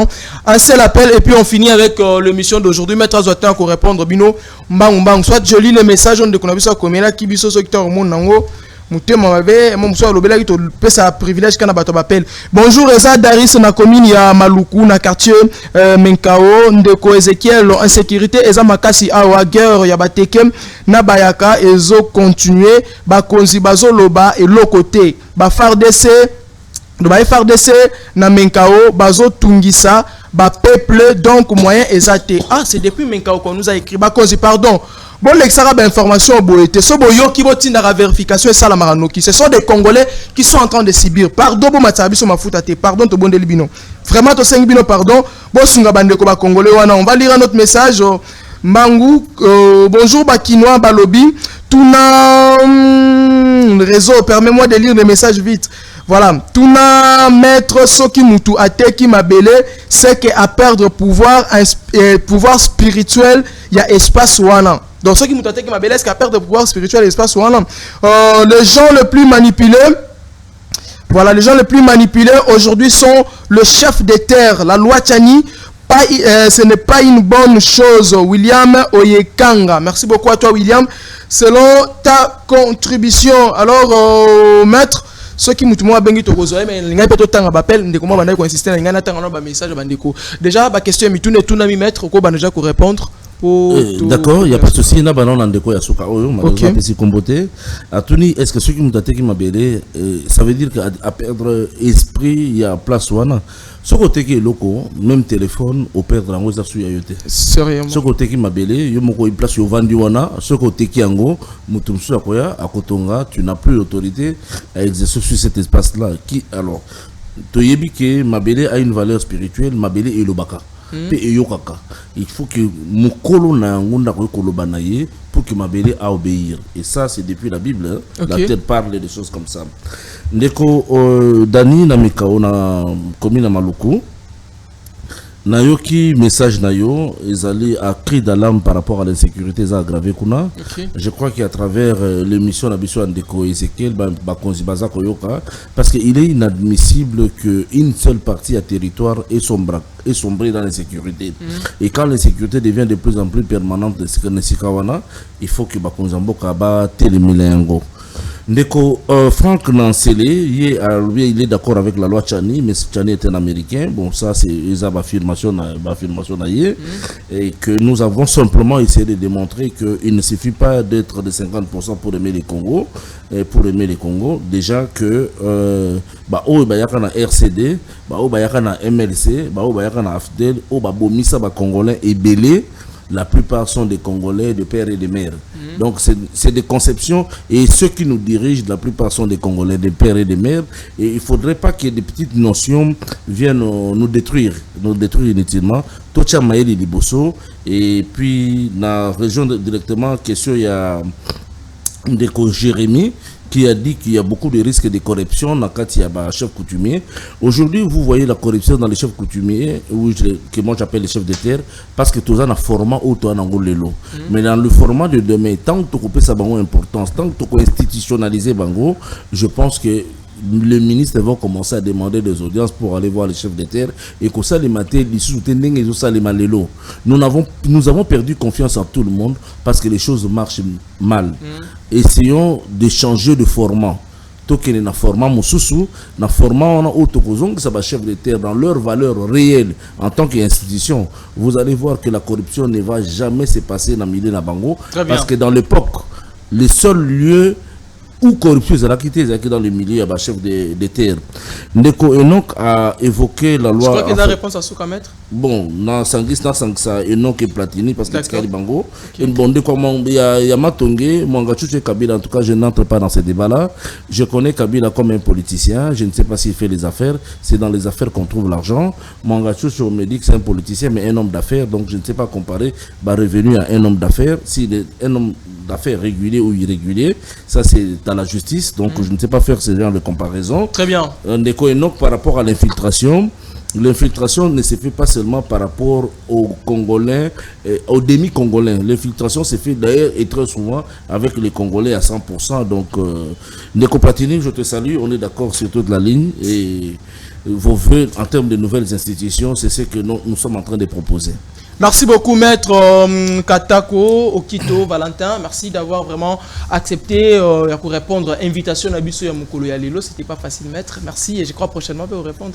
un seul appel et puis on finit avec l'émission d'aujourd'hui. Maître Azotin pour répondre bino mbang mbang soit je lis le message on de qu'on a vu ça comme là qui biso qui au monde nango mutema mabe mon soit lobela qui te pesa privilège kana bato appel. Bonjour Eza Daris na commune ya Maluku na quartier Menkao ndeko Ezekiel insécurité Eza makasi awa guerre ya bateke na bayaka ezo continuer ba konzi bazo loba et l'autre côté ba FARDC na Menkao bazo tungisa ba peuple donc moyen exacté. Ah c'est depuis Menkao qu'on nous a écrit ba konzi pardon. Bon, l'extra information boité. Ce boyo qui va tenir la vérification et ça la maranoki. Ce sont des Congolais qui sont en train de subir. Pardon, bon matsabi sur ma foutate. Pardon, to bon delibino. Vraiment, to 5 bino pardon. Bon, sunga bande ko ba Congolais wana. On va lire un autre message. Mangou, bonjour Bakinois Balobi. Tuna réseau. Permets-moi de lire les messages vite. Voilà. Tuna maître Soki Mutu Ateki Mabele, c'est qu'à perdre pouvoir spirituel, il y a espace wana. Donc ceux qui m'ont attaqué ma belle, est-ce qu'à perdre pouvoir spirituel et espace wana. Les gens les plus manipulés, voilà, les gens les plus manipulés aujourd'hui sont le chef des terres, la loi Tchani. Ce n'est pas une bonne chose. William Oyekanga. Merci beaucoup à toi William. Selon ta contribution, alors maître, ceux qui m'ont bengi to gozoe mais linga peut tanga appel ndeko mo insister na ngana tanga no ba message bandeko. Déjà ba question mi tune tuna mi maître ko ba déjà ko répondre. D'accord, il n'y a pas de souci. Il y a un déco à Souka. Malheureusement, c'est comboté. Atuni, est-ce que ceux qui m'ont dit qu'ils m'appellent, ça veut dire qu'à perdre esprit, il y a place ou non? Ce côté qui est loco, même téléphone, au perdre en haut, ça suit à yote. Sérieusement. Ce côté qui m'appelle, il y a une place au vendu wana. Ce côté qui est en haut, Moutoumsou Akoya, à Kotonga, tu n'as plus l'autorité à exercer sur cet espace-là. Qui alors? Toyebi que Mabele a une valeur spirituelle, Mabele est le baka. Il faut que Mukolo na ngunda koloba na ye pour que Mabele a obéir. Et ça c'est depuis la Bible. Hein? Okay. La tête parle de choses comme ça. Ndeko Dani na Mikao na commune Maluku. Nayoki message nayo ezali à cri d'alarme par rapport à l'insécurité aggravé kuna. Je crois qu'à travers l'émission Nabiso Andeko Ezekiel Bakonzi Baza Koyoka, parce qu'il est inadmissible qu'une seule partie à territoire est sombrée dans l'insécurité. Et quand l'insécurité devient de plus en plus permanente il faut que Bakonzi Mboka ba télémilengo. Ndeko Franck Nancélé, il est d'accord avec la loi Tchani, mais Tchani est un Américain. Bon, ça c'est une affirmation et que nous avons simplement essayé de démontrer qu'il ne suffit pas d'être de 50% pour aimer les Congo. Pour aimer les Congo, déjà que il y a un RCD, il y a un MLC, il y a un AFDEL, il y a un Congolais et Belé. La plupart sont des Congolais, de père et de mère. Donc c'est des conceptions et ceux qui nous dirigent, la plupart sont des Congolais, de père et de mère. Et il ne faudrait pas que des petites notions viennent nous détruire inutilement. Tocha Maëli Liboso et puis dans la région directement, question il y a Ndeko Jérémy qui a dit qu'il y a beaucoup de risques de corruption dans le cas de chef coutumier. Aujourd'hui, vous voyez la corruption dans les chefs coutumiers, que moi j'appelle les chefs de terre, parce que tout ça a format ou tout ça lelo. Mais dans le format de demain, tant que tu coupes sa bango importance, tant que tu institutionnaliser bango, je pense que le ministre va commencer à demander des audiences pour aller voir les chefs de terre et que ça les mater nous avons perdu confiance en tout le monde parce que les choses marchent mal. Essayons de changer de format. Tokene na format mususu na format on a autokozong ça va chef de terre dans leur valeur réelle en tant qu'institution. Vous allez voir que la corruption ne va jamais se passer dans milieu na bango parce que dans l'époque les seuls lieux où corruption est quitté dans le milieu, il y a un chef de terre. Ndeko Enoch a évoqué la loi. Je crois qu'il y a une réponse à Souka Maître. Bon, dans Sangis, Enoch et Platini, parce que c'est Bango. Et bon, il y a Matongé, Mwangachuche Kabila, en tout cas, je n'entre pas dans ces débats-là. Je connais Kabila comme un politicien, je ne sais pas s'il fait les affaires, c'est dans les affaires qu'on trouve l'argent. Mwangachuche, on me dit que c'est un politicien, mais un homme d'affaires, donc je ne sais pas comparer revenu à un homme d'affaires. S'il est un homme d'affaires régulier ou irrégulier, ça c'est dans la justice, donc je ne sais pas faire ce genre de comparaison. Très bien. Ndeko Enoch par rapport à l'infiltration ne se fait pas seulement par rapport aux Congolais, aux demi-Congolais. L'infiltration se fait d'ailleurs et très souvent avec les Congolais à 100%. Donc, Ndeko Platini, je te salue, on est d'accord sur toute la ligne et vos vœux en termes de nouvelles institutions, c'est ce que nous sommes en train de proposer. Merci beaucoup, maître Katako, Okito, Valentin. Merci d'avoir vraiment accepté pour répondre à l'invitation à Bisso Yamukolo Yalelo. C'était pas facile, maître. Merci et je crois prochainement vous répondre.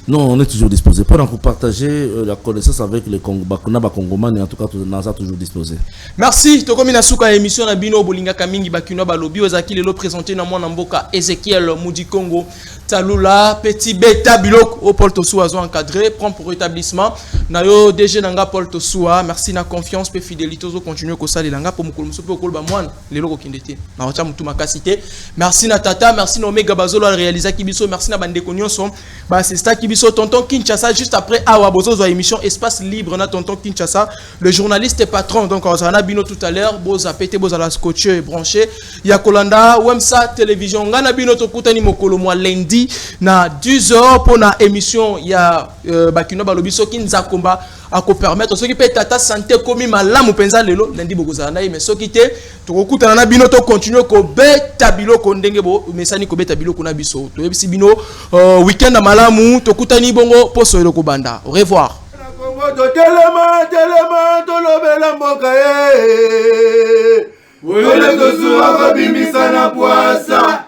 Non, on est toujours disposé. Pour partager la connaissance avec les Congomans et en tout cas, on est toujours disposé. Merci. Tokomi Nasuka émission na Bino Bolinga Kamingi Bakino Balobi Ozaki Lelo présenté dans mon Mboka Ezekiel Moudi Congo Talula Petit Beta Bilok au Paul Tossou Azo encadré prend pour établissement Nayo DG Nanga Paul Tossou. Merci na confiance pe fidélité aux continuer ko sali langa pour mukolo muso pe ko ba mwana lelo ko kindete na wacha mutu makasité. Merci na tata, merci na Omega Bazolo a réalisé Kibiso, merci na bande konyoso ba c'est ça Kibiso tonton Kinshasa juste après Awa Bozo émission espace libre na tonton Kinshasa le journaliste et patron donc on a bino tout à l'heure boza pété boza la scotché et branché ya kolanda Wemsa télévision ngana bino to kutani mokolo moi lundi na 10h pour na émission ya bakino balobiso kinzakomba à ko permettre ceux qui peut tata santé comme malamu penza lelo lundi bokozana mais ceux qui te to kokutana na bino to continuer ko beta biloko ndenge bo mesani ko beta biloko na biso to yebisi bino weekend na malamu to kutani bongo poso eloko banda. Au revoir. Telema tolobela mboka ye. Wele to suwa ko bimisana poasa.